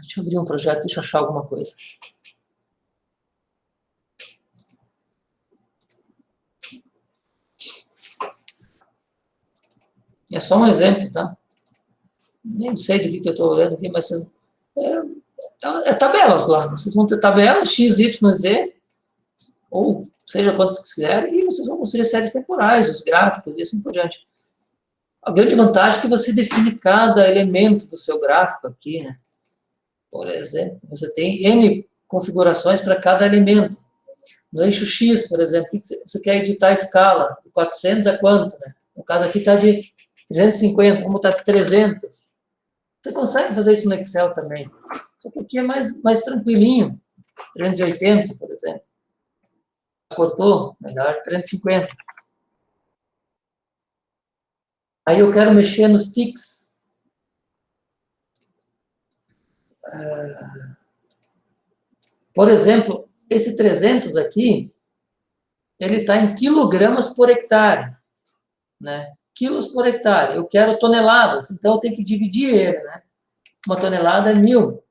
Deixa eu abrir um projeto, deixa eu achar alguma coisa. É só um exemplo, tá? Nem sei do que eu estou olhando aqui, mas é tabelas lá. Vocês vão ter tabelas X, Y, Z, ou seja quantas quiserem, e vocês vão construir séries temporais, os gráficos e assim por diante. A grande vantagem é que você define cada elemento do seu gráfico aqui, né? Por exemplo, você tem N configurações para cada elemento. No eixo X, por exemplo, você quer editar a escala? De 400 a quanto, né? No caso aqui está de 350, como está 300. Você consegue fazer isso no Excel também. Só que aqui é mais tranquilinho. 380, por exemplo. Cortou? Melhor 350. Aí eu quero mexer nos ticks. Por exemplo, esse 300 aqui, ele está em quilogramas por hectare, né? Quilos por hectare. Eu quero toneladas, então eu tenho que dividir ele, né? Uma tonelada é 1000.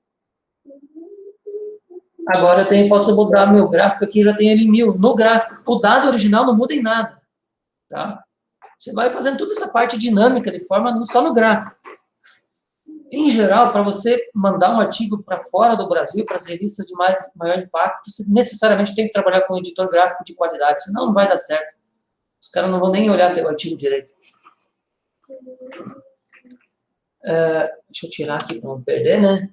Agora eu posso mudar meu gráfico aqui, já tem ele em 1000. No gráfico, o dado original não muda em nada, tá? Você vai fazendo toda essa parte dinâmica de forma só no gráfico. Em geral, para você mandar um artigo para fora do Brasil, para as revistas de maior impacto, você necessariamente tem que trabalhar com um editor gráfico de qualidade, senão não vai dar certo. Os caras não vão nem olhar teu artigo direito. Deixa eu tirar aqui para não perder, né?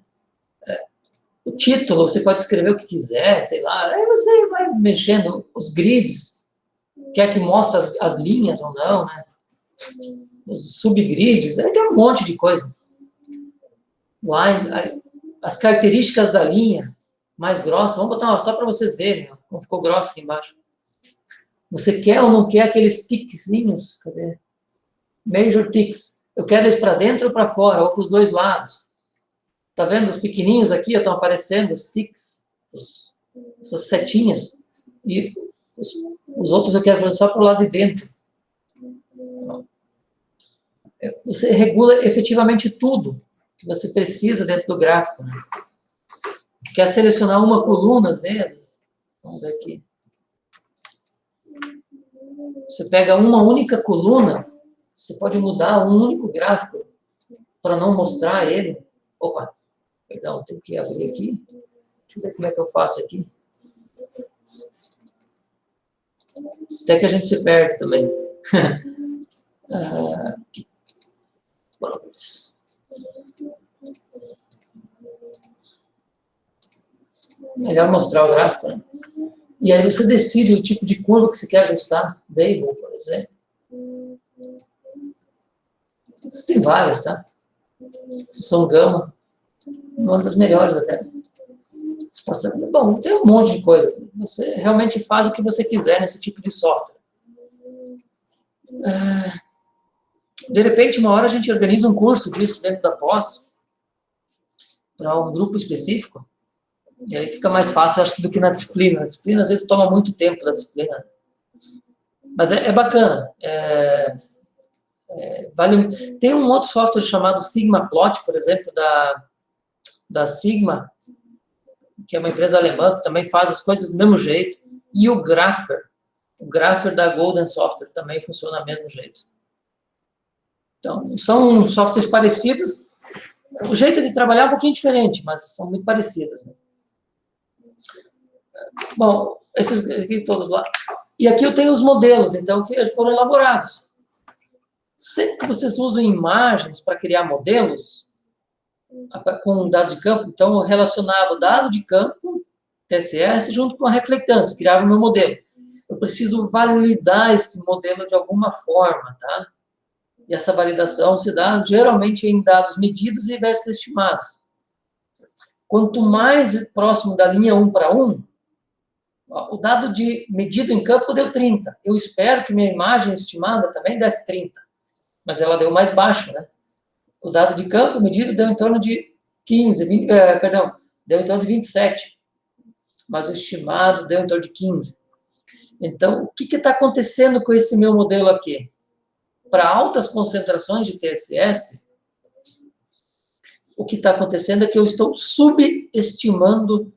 O título, você pode escrever o que quiser, sei lá. Aí você vai mexendo os grids, quer que mostre as linhas ou não, né? Os subgrids, aí tem um monte de coisa. Line, as características da linha mais grossa, vamos botar uma só para vocês verem, ó, como ficou grossa aqui embaixo. Você quer ou não quer aqueles tickzinhos? Cadê? Major ticks. Eu quero eles para dentro ou para fora, ou para os dois lados. Tá vendo? Os pequenininhos aqui estão aparecendo, os ticks, essas setinhas. E os outros eu quero só para o lado de dentro. Você regula efetivamente tudo que você precisa dentro do gráfico, né? Quer selecionar uma coluna, às vezes? Vamos ver aqui. Você pega uma única coluna, você pode mudar um único gráfico para não mostrar ele. Opa, perdão, tem que abrir aqui. Deixa eu ver como é que eu faço aqui. Até que a gente se perde também. Aqui. Melhor mostrar o gráfico, né? E aí você decide o tipo de curva que você quer ajustar. Dable, por exemplo. Tem várias, tá? Função gama. Uma das melhores até. Bom, tem um monte de coisa. Você realmente faz o que você quiser nesse tipo de software. De repente, uma hora a gente organiza um curso disso dentro da pós para um grupo específico. E aí fica mais fácil, eu acho, do que na disciplina. A disciplina, às vezes, toma muito tempo da disciplina. Mas é bacana. Tem um outro software chamado SigmaPlot, por exemplo, da Sigma, que é uma empresa alemã, que também faz as coisas do mesmo jeito. E o Grapher. O Grapher da Golden Software também funciona do mesmo jeito. Então, são softwares parecidos. O jeito de trabalhar é um pouquinho diferente, mas são muito parecidos, né? Bom, esses aqui todos lá. E aqui eu tenho os modelos, então, que foram elaborados. sempre que vocês usam imagens para criar modelos, com dados de campo, então eu relacionava o dado de campo, TSS, junto com a reflectância, criava o meu modelo. Eu preciso validar esse modelo de alguma forma, tá? E essa validação se dá geralmente em dados medidos e versus estimados. Quanto mais próximo da linha 1 para 1, o dado de medido em campo deu 30. Eu espero que minha imagem estimada também desse 30, mas ela deu mais baixo, né? O dado de campo medido deu em torno de 15, deu em torno de 27, mas o estimado deu em torno de 15. Então, o que está acontecendo com esse meu modelo aqui? Para altas concentrações de TSS, o que está acontecendo é que eu estou subestimando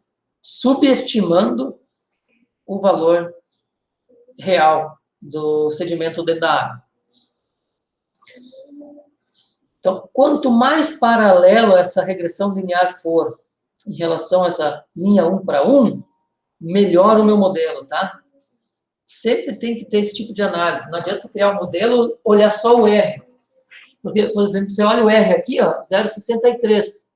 o valor real do sedimento dentro da água. Então, quanto mais paralelo essa regressão linear for em relação a essa linha 1 para 1, melhor o meu modelo, tá? Sempre tem que ter esse tipo de análise. Não adianta você criar um modelo, olhar só o R. Porque, por exemplo, você olha o R aqui, ó, 0,63.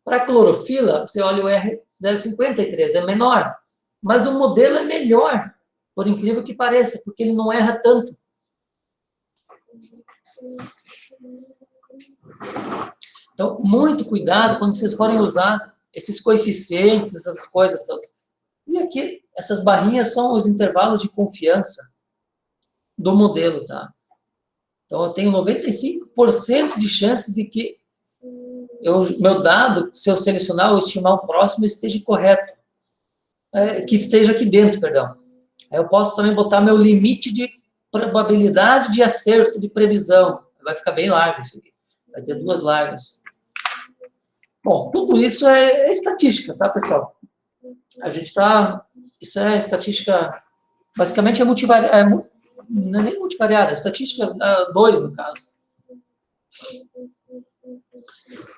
Para a clorofila, você olha o R 0,53, é menor. Mas o modelo é melhor, por incrível que pareça, porque ele não erra tanto. Então, muito cuidado quando vocês forem usar esses coeficientes, essas coisas todas. E aqui, essas barrinhas são os intervalos de confiança do modelo, tá? Então, eu tenho 95% de chance de que meu dado, se eu selecionar ou estimar o próximo, esteja correto. Que esteja aqui dentro, perdão. Aí eu posso também botar meu limite de probabilidade de acerto, de previsão. Vai ficar bem largo isso aqui. Vai ter 2 largas. Bom, tudo isso é estatística, tá, pessoal? A gente está... Isso é estatística... Basicamente é multivariada. Não é nem multivariada, é estatística 2, no caso.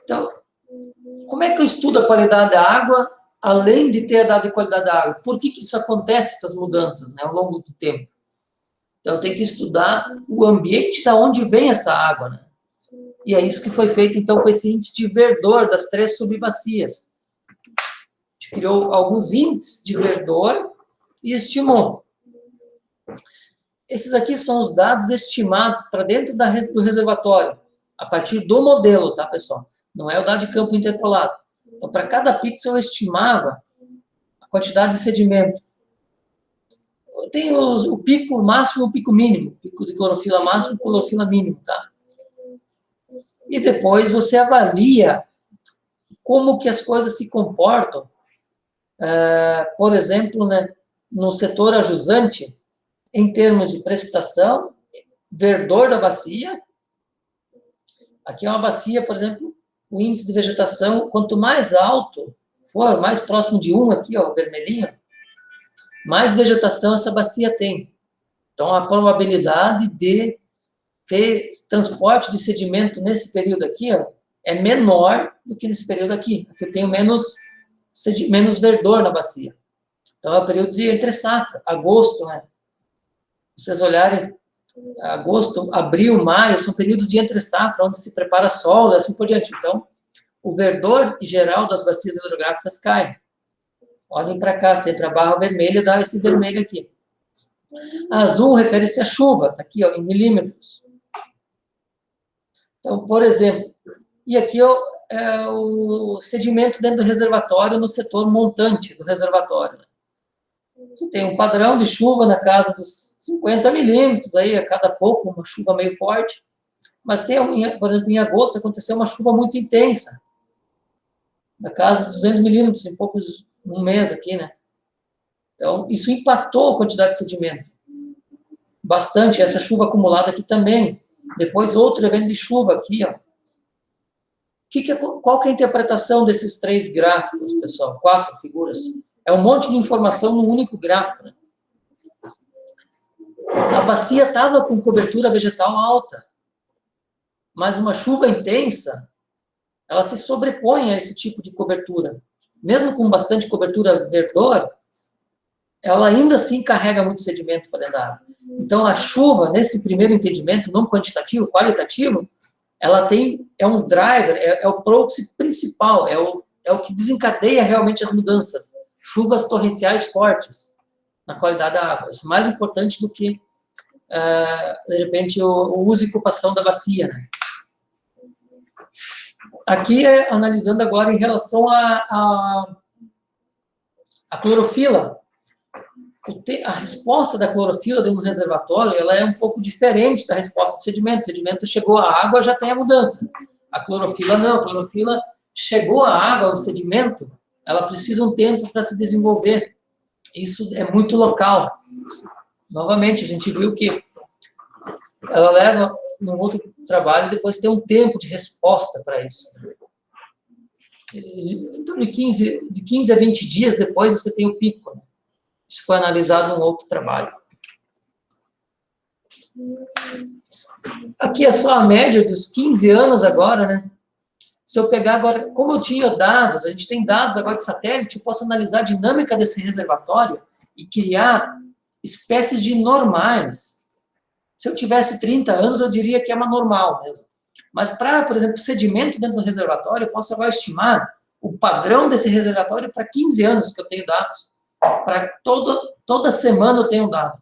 Então, como é que eu estudo a qualidade da água, além de ter a dado de qualidade da água? Por que isso acontece, essas mudanças, né, ao longo do tempo? Então, eu tenho que estudar o ambiente da onde vem essa água, né? E é isso que foi feito, então, com esse índice de verdor das 3 subbacias. A gente criou alguns índices de verdor e estimou. Esses aqui são os dados estimados para dentro do reservatório, a partir do modelo, tá, pessoal? Não é o dado de campo interpolado. Então, para cada pixel, eu estimava a quantidade de sedimento. Tem o pico máximo e o pico mínimo. Pico de clorofila máximo e clorofila mínimo, tá? E depois você avalia como que as coisas se comportam. Por exemplo, né, no setor ajusante, em termos de precipitação, verdor da bacia. Aqui é uma bacia, por exemplo, o índice de vegetação, quanto mais alto for, mais próximo de 1 aqui, ó, o vermelhinho, mais vegetação essa bacia tem. Então, a probabilidade de ter transporte de sedimento nesse período aqui, ó, é menor do que nesse período aqui. Aqui eu tenho menos verdor na bacia. Então, é o período de entre safra, agosto, né? Se vocês olharem, agosto, abril, maio, são períodos de entre safra, onde se prepara solo e assim por diante. Então, o verdor geral das bacias hidrográficas cai. Olhem para cá, sempre a barra vermelha dá esse vermelho aqui. Azul refere-se à chuva, está aqui, ó, em milímetros. Então, por exemplo, e aqui é o sedimento dentro do reservatório, no setor montante do reservatório. Você tem um padrão de chuva na casa dos 50 milímetros, aí a cada pouco, uma chuva meio forte. Mas tem, por exemplo, em agosto aconteceu uma chuva muito intensa, na casa de 200 milímetros, em um mês aqui, né? Então, isso impactou a quantidade de sedimento. Bastante, essa chuva acumulada aqui também. Depois, outro evento de chuva aqui, ó. Qual que é a interpretação desses 3 gráficos, pessoal? 4 figuras. É um monte de informação num único gráfico, né? A bacia estava com cobertura vegetal alta, mas uma chuva intensa, ela se sobrepõe a esse tipo de cobertura. Mesmo com bastante cobertura verdor, ela ainda assim carrega muito sedimento para dentro da água. Então, a chuva, nesse primeiro entendimento, não quantitativo, qualitativo, ela é um driver, é o proxy principal, é o que desencadeia realmente as mudanças. Chuvas torrenciais fortes na qualidade da água. Isso é mais importante do que, de repente, o uso e ocupação da bacia, né? Aqui analisando agora em relação à clorofila. A resposta da clorofila dentro do reservatório, ela é um pouco diferente da resposta do sedimento. O sedimento chegou à água, já tem a mudança. A clorofila não. A clorofila chegou à água, ao sedimento, ela precisa um tempo para se desenvolver. Isso é muito local. Novamente, a gente viu que ela leva num outro trabalho e depois tem um tempo de resposta para isso. Então, de 15 a 20 dias depois você tem o pico, né? Isso foi analisado num outro trabalho. Aqui é só a média dos 15 anos agora, né? Se eu pegar agora, como eu tinha dados, a gente tem dados agora de satélite, eu posso analisar a dinâmica desse reservatório e criar espécies de normais. Se eu tivesse 30 anos, eu diria que é uma normal mesmo. Mas para, por exemplo, sedimento dentro do reservatório, eu posso agora estimar o padrão desse reservatório para 15 anos que eu tenho dados. Para toda semana eu tenho dado.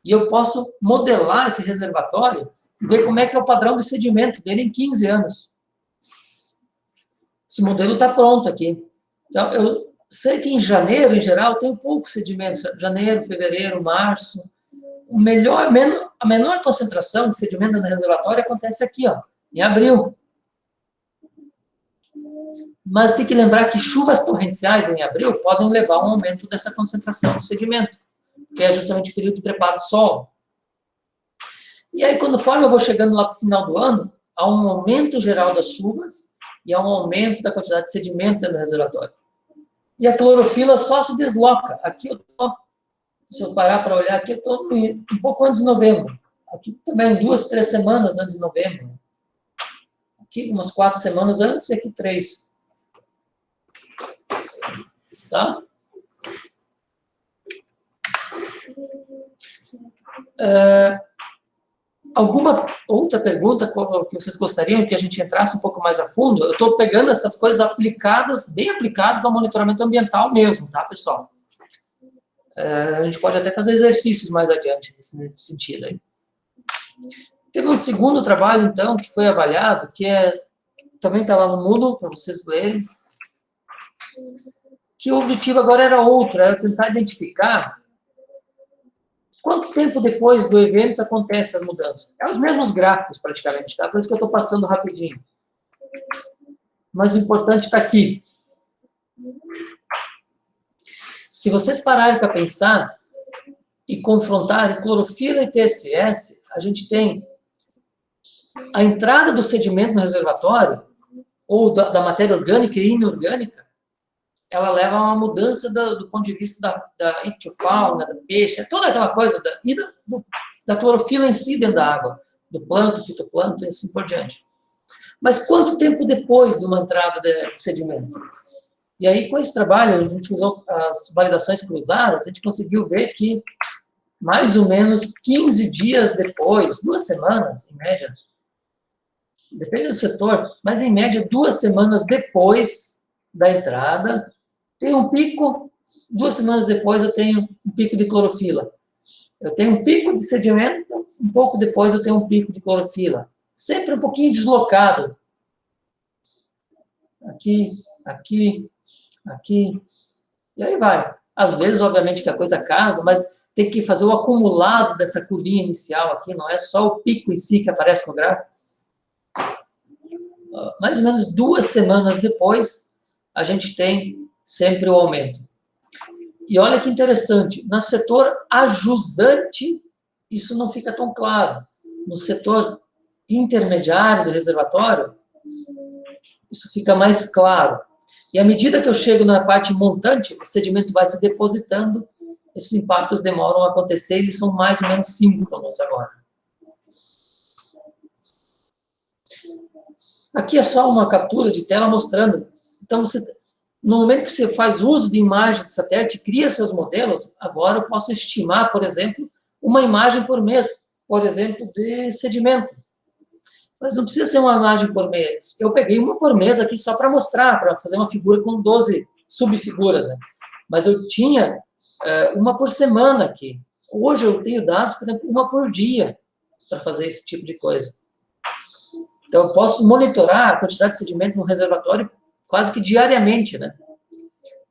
E eu posso modelar esse reservatório e ver como é que é o padrão de sedimento dele em 15 anos. Esse modelo está pronto aqui. Então, eu sei que em janeiro, em geral, tem poucos sedimentos. Janeiro, fevereiro, março. A menor concentração de sedimento no reservatório acontece aqui, ó, em abril. Mas tem que lembrar que chuvas torrenciais em abril podem levar a um aumento dessa concentração de sedimento, que é justamente o período de preparo do solo. E aí, conforme eu vou chegando lá para o final do ano, há um aumento geral das chuvas e há um aumento da quantidade de sedimento dentro do reservatório. E a clorofila só se desloca. Aqui eu estou, se eu parar para olhar aqui, eu estou um pouco antes de novembro. Aqui também 2, 3 semanas antes de novembro. Aqui umas 4 semanas antes e aqui 3. Tá? Alguma outra pergunta que vocês gostariam que a gente entrasse um pouco mais a fundo? Eu estou pegando essas coisas aplicadas, bem aplicadas ao monitoramento ambiental mesmo, tá, pessoal? A gente pode até fazer exercícios mais adiante nesse sentido aí. Teve um segundo trabalho, então, que foi avaliado, que também está lá no Moodle, para vocês lerem, que o objetivo agora era outro, era tentar identificar quanto tempo depois do evento acontece as mudanças. É os mesmos gráficos, praticamente, tá? Por isso que eu estou passando rapidinho. Mas o importante está aqui. Se vocês pararem para pensar e confrontarem clorofila e TSS, a gente tem a entrada do sedimento no reservatório, ou da matéria orgânica e inorgânica, ela leva a uma mudança do ponto de vista da ictiofauna, do peixe, toda aquela coisa, da clorofila em si dentro da água, do plâncton, fitoplâncton e assim por diante. Mas quanto tempo depois de uma entrada do sedimento? E aí, com esse trabalho, a gente usou as validações cruzadas, a gente conseguiu ver que mais ou menos 15 dias depois, 2 semanas, em média, depende do setor, mas em média 2 semanas depois da entrada, tem um pico, 2 semanas depois eu tenho um pico de clorofila. Eu tenho um pico de sedimento, um pouco depois eu tenho um pico de clorofila. Sempre um pouquinho deslocado. Aqui, aqui, aqui, e aí vai. Às vezes, obviamente, que a coisa casa, mas tem que fazer o acumulado dessa curvinha inicial aqui, não é só o pico em si que aparece no gráfico. Mais ou menos 2 semanas depois, a gente tem sempre o aumento. E olha que interessante, no setor ajusante, isso não fica tão claro. No setor intermediário do reservatório, isso fica mais claro. E à medida que eu chego na parte montante, o sedimento vai se depositando, esses impactos demoram a acontecer, eles são mais ou menos síncronos agora. Aqui é só uma captura de tela mostrando. Então, no momento que você faz uso de imagens de satélite, cria seus modelos, agora eu posso estimar, por exemplo, uma imagem por mês, por exemplo, de sedimento. Mas não precisa ser uma imagem por mês. Eu peguei uma por mês aqui só para mostrar, para fazer uma figura com 12 subfiguras, né? Mas eu tinha uma por semana aqui. Hoje eu tenho dados, por exemplo, uma por dia para fazer esse tipo de coisa. Então, eu posso monitorar a quantidade de sedimento no reservatório quase que diariamente, né?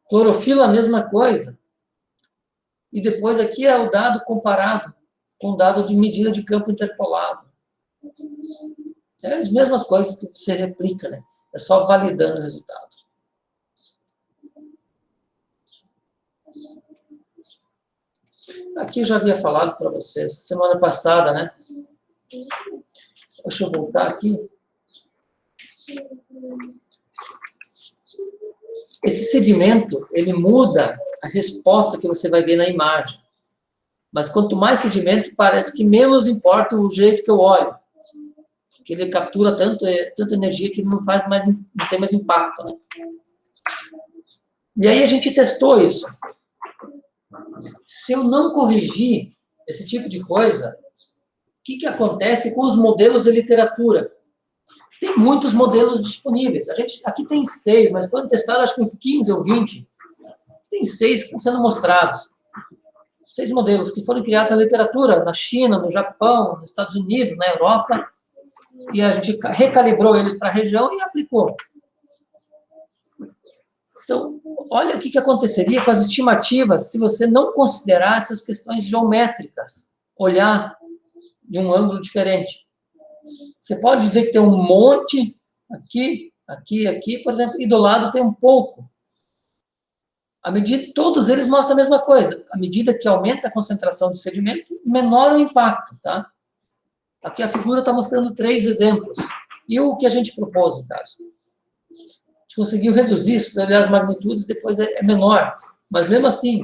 Clorofila, a mesma coisa. E depois aqui é o dado comparado com o dado de medida de campo interpolado. É as mesmas coisas que você replica, né? É só validando o resultado. Aqui eu já havia falado para vocês, semana passada, né? Deixa eu voltar aqui. Esse sedimento, ele muda a resposta que você vai ver na imagem. Mas quanto mais sedimento, parece que menos importa o jeito que eu olho. Porque ele captura tanta energia que ele não tem mais impacto, né? E aí a gente testou isso. Se eu não corrigir esse tipo de coisa, o que acontece com os modelos de literatura? Tem muitos modelos disponíveis. Aqui tem 6, mas foram testados acho que uns 15 ou 20. Tem 6 que estão sendo mostrados. 6 modelos que foram criados na literatura, na China, no Japão, nos Estados Unidos, na Europa. E a gente recalibrou eles para a região e aplicou. Então, olha o que aconteceria com as estimativas se você não considerasse as questões geométricas. Olhar de um ângulo diferente. Você pode dizer que tem um monte aqui, aqui, aqui, por exemplo, e do lado tem um pouco. Todos eles mostram a mesma coisa. À medida que aumenta a concentração de sedimento, menor o impacto, tá? Aqui a figura está mostrando 3 exemplos. E o que a gente propôs, no caso? A gente conseguiu reduzir isso, olhar as magnitudes, depois é menor. Mas, mesmo assim,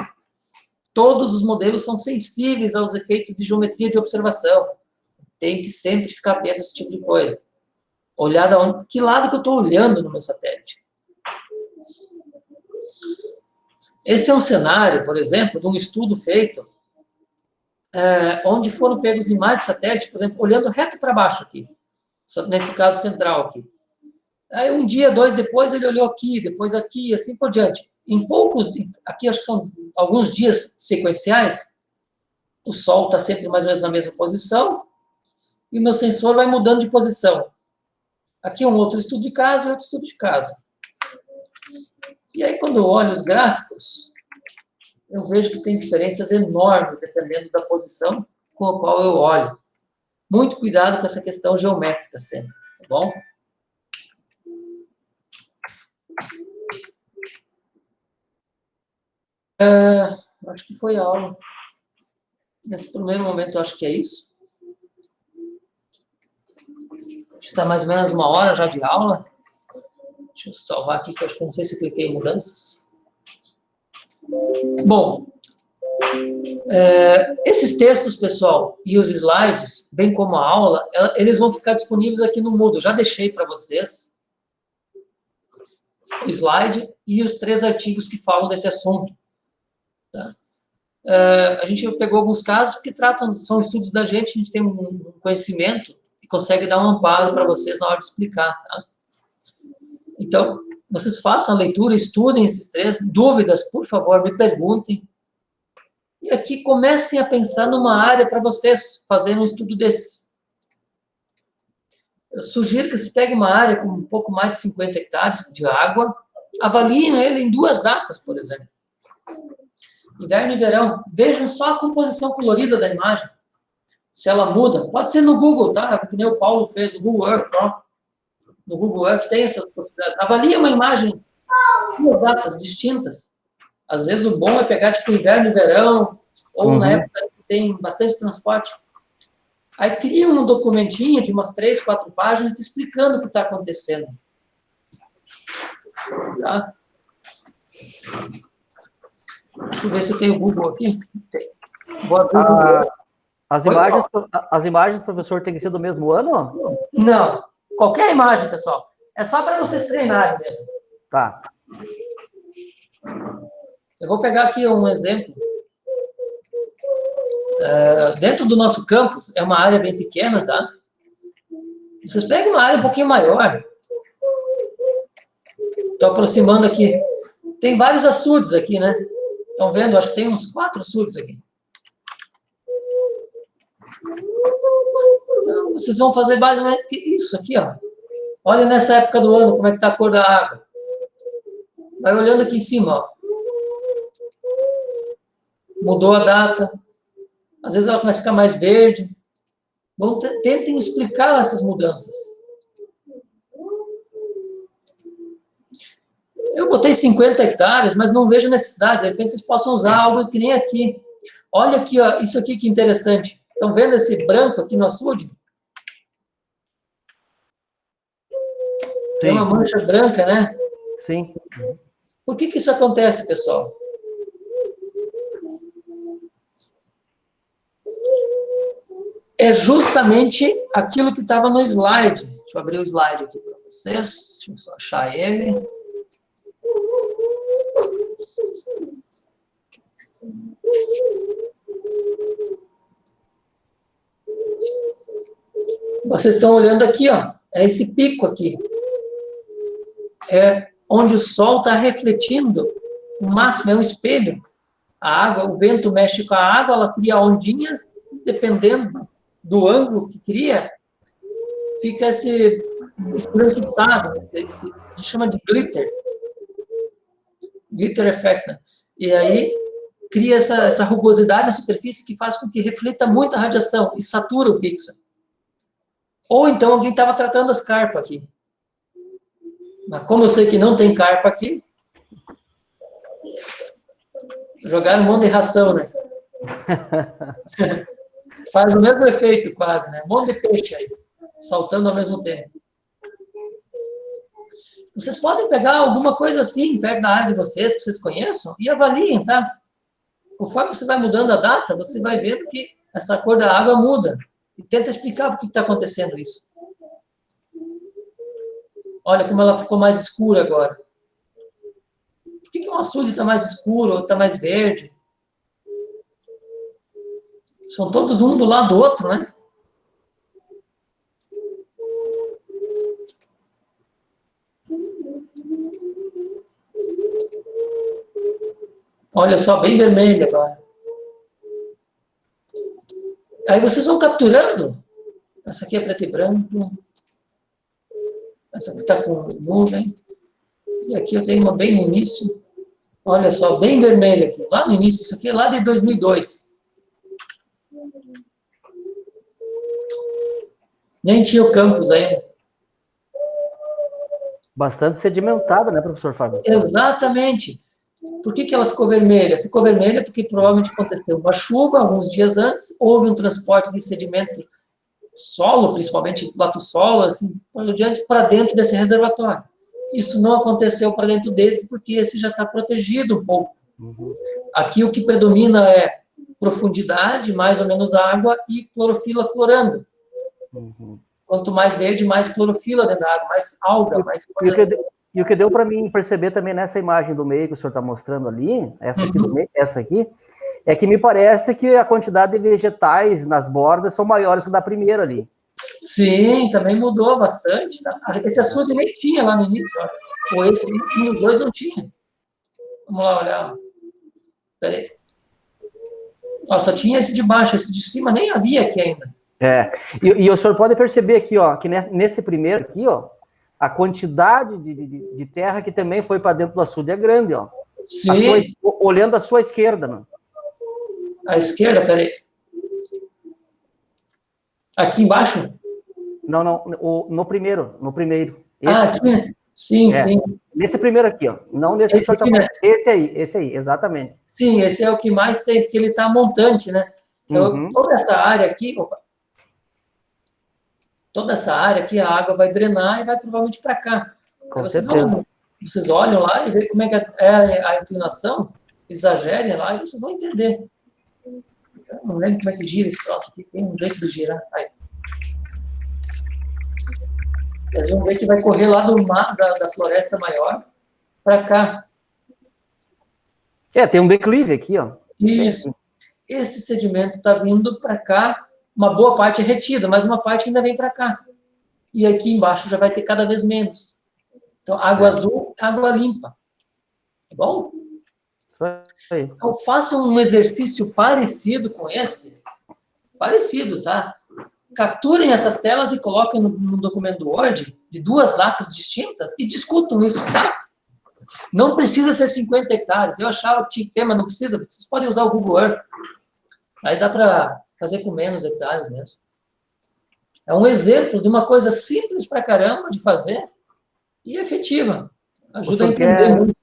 todos os modelos são sensíveis aos efeitos de geometria de observação. Tem que sempre ficar atento a esse tipo de coisa. Olhar que lado que eu estou olhando no meu satélite. Esse é um cenário, por exemplo, de um estudo feito onde foram pegos imagens de satélite, por exemplo, olhando reto para baixo aqui, nesse caso central aqui. Aí um dia, 2 depois, ele olhou aqui, depois aqui, assim por diante. Aqui acho que são alguns dias sequenciais, o Sol está sempre mais ou menos na mesma posição, e o meu sensor vai mudando de posição. Aqui um outro estudo de caso e outro estudo de caso. E aí, quando eu olho os gráficos, eu vejo que tem diferenças enormes, dependendo da posição com a qual eu olho. Muito cuidado com essa questão geométrica sempre, tá bom? Acho que foi a aula. Nesse primeiro momento, eu acho que é isso. Está mais ou menos 1 hora já de aula. Deixa eu salvar aqui, que eu acho que não sei se eu cliquei em mudanças. Bom, esses textos, pessoal, e os slides, bem como a aula, eles vão ficar disponíveis aqui no Moodle. Eu já deixei para vocês o slide e os 3 artigos que falam desse assunto. Tá? A gente pegou alguns casos porque são estudos da gente, a gente tem um conhecimento e consegue dar um amparo para vocês na hora de explicar. Tá? Então, vocês façam a leitura, estudem esses 3. Dúvidas, por favor, me perguntem. E aqui comecem a pensar numa área para vocês fazerem um estudo desses. Eu sugiro que vocês peguem uma área com um pouco mais de 50 hectares de água, avaliem ele em 2 datas, por exemplo. Inverno e verão. Vejam só a composição colorida da imagem. Se ela muda. Pode ser no Google, tá? Que nem o Paulo fez no Google Earth. Ó. No Google Earth tem essas possibilidades. Avalie uma imagem em 2 datas distintas. Às vezes o bom é pegar tipo inverno e verão, ou na época que tem bastante transporte. Aí cria um documentinho de umas 3, 4 páginas explicando o que está acontecendo. Tá? Deixa eu ver se eu tenho o Google aqui. Tem. As imagens, professor, tem que ser do mesmo ano? Não. Qualquer imagem, pessoal. É só para vocês treinarem mesmo. Tá. Eu vou pegar aqui um exemplo. Dentro do nosso campus, é uma área bem pequena, tá? Vocês pegam uma área um pouquinho maior. Estou aproximando aqui. Tem vários açudes aqui, né? Estão vendo? Acho que tem uns 4 açudes aqui. Então, vocês vão fazer mais ou menos isso aqui, ó. Olha nessa época do ano como é que está a cor da água. Vai olhando aqui em cima, ó. Mudou a data. Às vezes ela começa a ficar mais verde. Tentem explicar essas mudanças. Eu botei 50 hectares, mas não vejo necessidade. De repente vocês possam usar algo que nem aqui. Olha aqui, ó, isso aqui que interessante. Estão vendo esse branco aqui no açude? Tem uma mancha branca, né? Sim. Por que isso acontece, pessoal? É justamente aquilo que estava no slide. Deixa eu abrir o slide aqui para vocês. Deixa eu só achar ele. Vocês estão olhando aqui, ó. É esse pico aqui. É onde o sol está refletindo. O máximo é um espelho. A água, o vento mexe com a água, ela cria ondinhas, dependendo do ângulo que cria, fica esse esbranquiçado, se chama de glitter. Glitter effect, né? E aí cria essa rugosidade na superfície que faz com que reflita muita radiação e satura o pixel. Ou então alguém estava tratando as carpas aqui. Mas como eu sei que não tem carpa aqui, jogaram um monte de ração, né? Faz o mesmo efeito quase, né? Um monte de peixe aí, saltando ao mesmo tempo. Vocês podem pegar alguma coisa assim, perto da área de vocês, que vocês conheçam, e avaliem, tá? Conforme você vai mudando a data, você vai vendo que essa cor da água muda. E tenta explicar por que está acontecendo isso. Olha como ela ficou mais escura agora. Por que um açude está mais escuro ou está mais verde? São todos um do lado do outro, né? Olha só, bem vermelho agora. Aí vocês vão capturando. Essa aqui é preto e branco. Essa aqui está com nuvem. E aqui eu tenho uma bem no início. Olha só, bem vermelho aqui. Lá no início, isso aqui é lá de 2002. Nem tinha o campus ainda. Bastante sedimentada, né, professor Fábio? Exatamente. Por que ela ficou vermelha? Ficou vermelha porque provavelmente aconteceu uma chuva alguns dias antes, houve um transporte de sedimento solo, principalmente lato-solo, assim, por diante, para dentro desse reservatório. Isso não aconteceu para dentro desse, porque esse já está protegido um pouco. Uhum. Aqui o que predomina é profundidade, mais ou menos água, e clorofila florando. Uhum. Quanto mais verde, mais clorofila dentro da água, mais alga, mais coisa. E o que deu para mim perceber também nessa imagem do meio que o senhor está mostrando ali, essa aqui, do meio, essa aqui, é que me parece que a quantidade de vegetais nas bordas são maiores que a da primeira ali. Sim, também mudou bastante. Tá? Esse açude nem tinha lá no início, acho. Ou esse, um dos dois não tinha. Vamos lá olhar. Espera aí. Ó, só tinha esse de baixo, esse de cima nem havia aqui ainda. É, e o senhor pode perceber aqui, ó, que nesse primeiro aqui, ó, a quantidade de terra que também foi para dentro do açude é grande, ó. Sim. Olhando à sua esquerda, né? À esquerda, peraí. Aqui embaixo? Não, no primeiro. Esse. Aqui? Sim, sim. Nesse primeiro aqui, ó. Não nesse esse aqui, né? Esse aí, exatamente. Sim, esse é o que mais tem, porque ele está montante, né? Então, toda essa área aqui, toda essa área aqui, a água vai drenar e vai provavelmente para cá. Vocês olham lá e veem como é que é a inclinação, exagerem lá e vocês vão entender. Eu não lembro como é que gira esse troço aqui, tem um jeito de girar. Aí. Eles vão ver que vai correr lá do mar, da floresta maior para cá. Tem um declive aqui, ó. Isso. Esse sedimento está vindo para cá, uma boa parte é retida, mas uma parte ainda vem para cá. E aqui embaixo já vai ter cada vez menos. Então, água azul, água limpa. Tá bom? Isso aí. Então, faça um exercício parecido com esse. Parecido, tá? Capturem essas telas e coloquem no documento do Word de 2 datas distintas e discutam isso, tá? Não precisa ser 50 hectares. Eu achava que tinha que ter, mas não precisa. Vocês podem usar o Google Earth. Aí dá para fazer com menos hectares mesmo. É um exemplo de uma coisa simples pra caramba de fazer e efetiva. Ajuda a entender muito.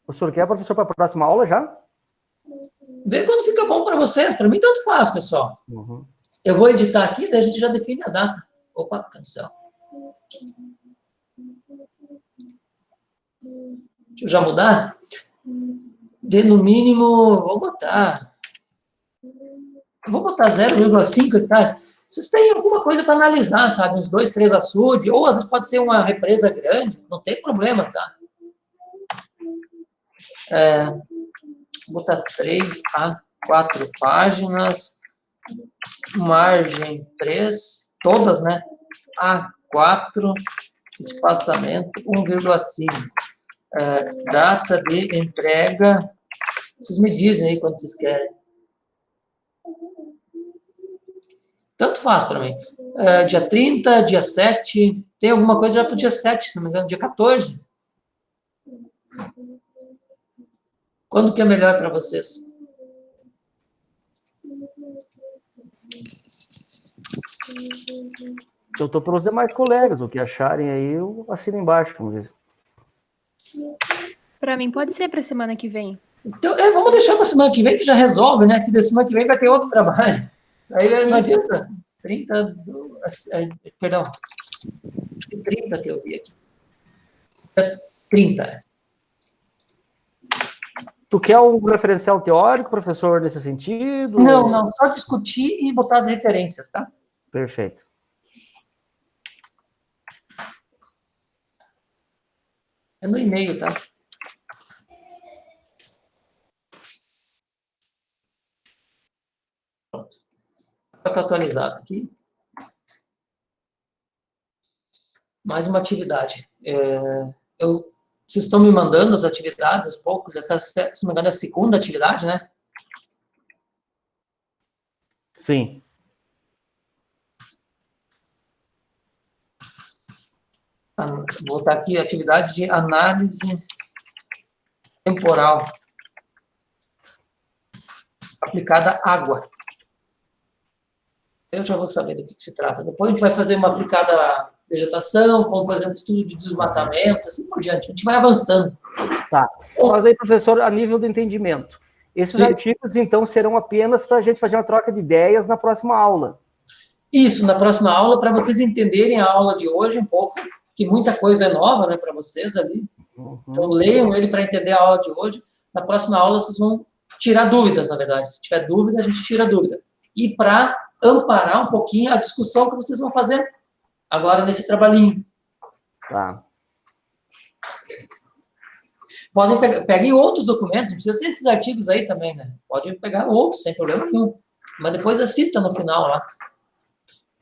O senhor quer, professor, para a próxima aula já? Vê quando fica bom para vocês. Para mim, tanto faz, pessoal. Uhum. Eu vou editar aqui, daí a gente já define a data. Opa, cancel. Deixa eu já mudar. De no mínimo, vou botar 0,5 hectares. Vocês têm alguma coisa para analisar, sabe? Uns 2, 3 açudes, ou às vezes pode ser uma represa grande, não tem problema, tá? Vou botar 3 a 4 páginas, margem 3, todas, né? A4, espaçamento 1,5. Data de entrega, vocês me dizem aí quando vocês querem. Tanto faz para mim. Dia 30, dia 7, tem alguma coisa já para o dia 7, se não me engano, dia 14. Quando que é melhor para vocês? Eu estou pelos demais colegas, o que acharem aí, eu assino embaixo, vamos ver. Para mim, pode ser para semana que vem. Então, vamos deixar para semana que vem, que já resolve, né? Que da semana que vem vai ter outro trabalho. Aí não adianta. 30, perdão. Acho que 30 que eu vi aqui. 30. Tu quer um referencial teórico, professor, nesse sentido? Não, só discutir e botar as referências, tá? Perfeito. É no e-mail, tá? Pronto. Fica atualizado aqui. Mais uma atividade. Vocês estão me mandando as atividades aos poucos? Essa, se não me engano, é a segunda atividade, né? Sim. Vou botar aqui atividade de análise temporal aplicada à água. Eu já vou saber do que se trata. Depois a gente vai fazer uma aplicada à vegetação, como, por exemplo, estudo de desmatamento, assim por diante. A gente vai avançando. Tá. Mas aí, professor, a nível do entendimento, esses artigos, então, serão apenas para a gente fazer uma troca de ideias na próxima aula. Isso, na próxima aula, para vocês entenderem a aula de hoje um pouco, que muita coisa é nova, né, para vocês ali. Uhum. Então, leiam ele para entender a aula de hoje. Na próxima aula, vocês vão tirar dúvidas, na verdade. Se tiver dúvida, a gente tira dúvida. E para amparar um pouquinho a discussão que vocês vão fazer agora nesse trabalhinho. Tá. Podem peguem outros documentos, não precisa ser esses artigos aí também, né? Pode pegar outros, sem problema nenhum. Mas depois cita no final lá.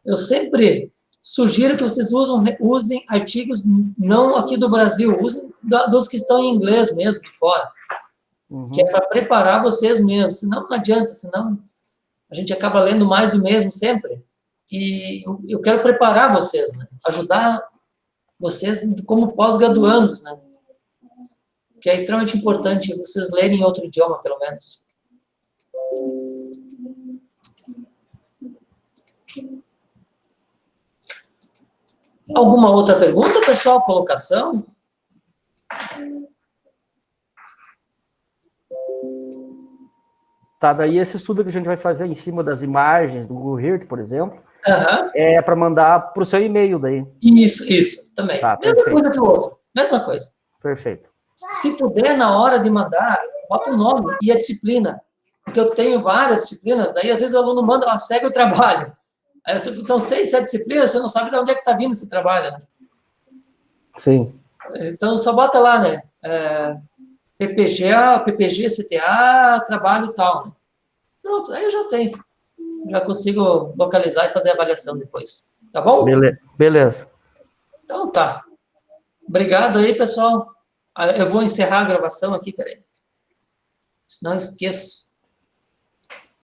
Eu sempre sugiro que vocês usem artigos não aqui do Brasil, usem dos que estão em inglês mesmo, de fora. Uhum. Que é para preparar vocês mesmos. Senão não adianta, senão a gente acaba lendo mais do mesmo sempre. E eu quero preparar vocês, né? Ajudar vocês como pós-graduandos, né? Que é extremamente importante vocês lerem em outro idioma, pelo menos. Alguma outra pergunta, pessoal? Colocação? Tá, daí esse estudo que a gente vai fazer em cima das imagens do Google Earth, por exemplo, Uhum. é para mandar para o seu e-mail daí. Isso, também. Tá, mesma perfeito. coisa que o outro, mesma coisa. Perfeito. Se puder, na hora de mandar, bota o nome e a disciplina. Porque eu tenho várias disciplinas, daí às vezes o aluno manda, segue o trabalho. Aí são 6, 7 disciplinas, você não sabe de onde é que está vindo esse trabalho, né? Sim. Então, só bota lá, né? PPG, CTA, trabalho tal. Né? Pronto, aí eu já tenho. Já consigo localizar e fazer a avaliação depois. Tá bom? Beleza. Então tá. Obrigado aí, pessoal. Eu vou encerrar a gravação aqui, peraí. Senão eu esqueço.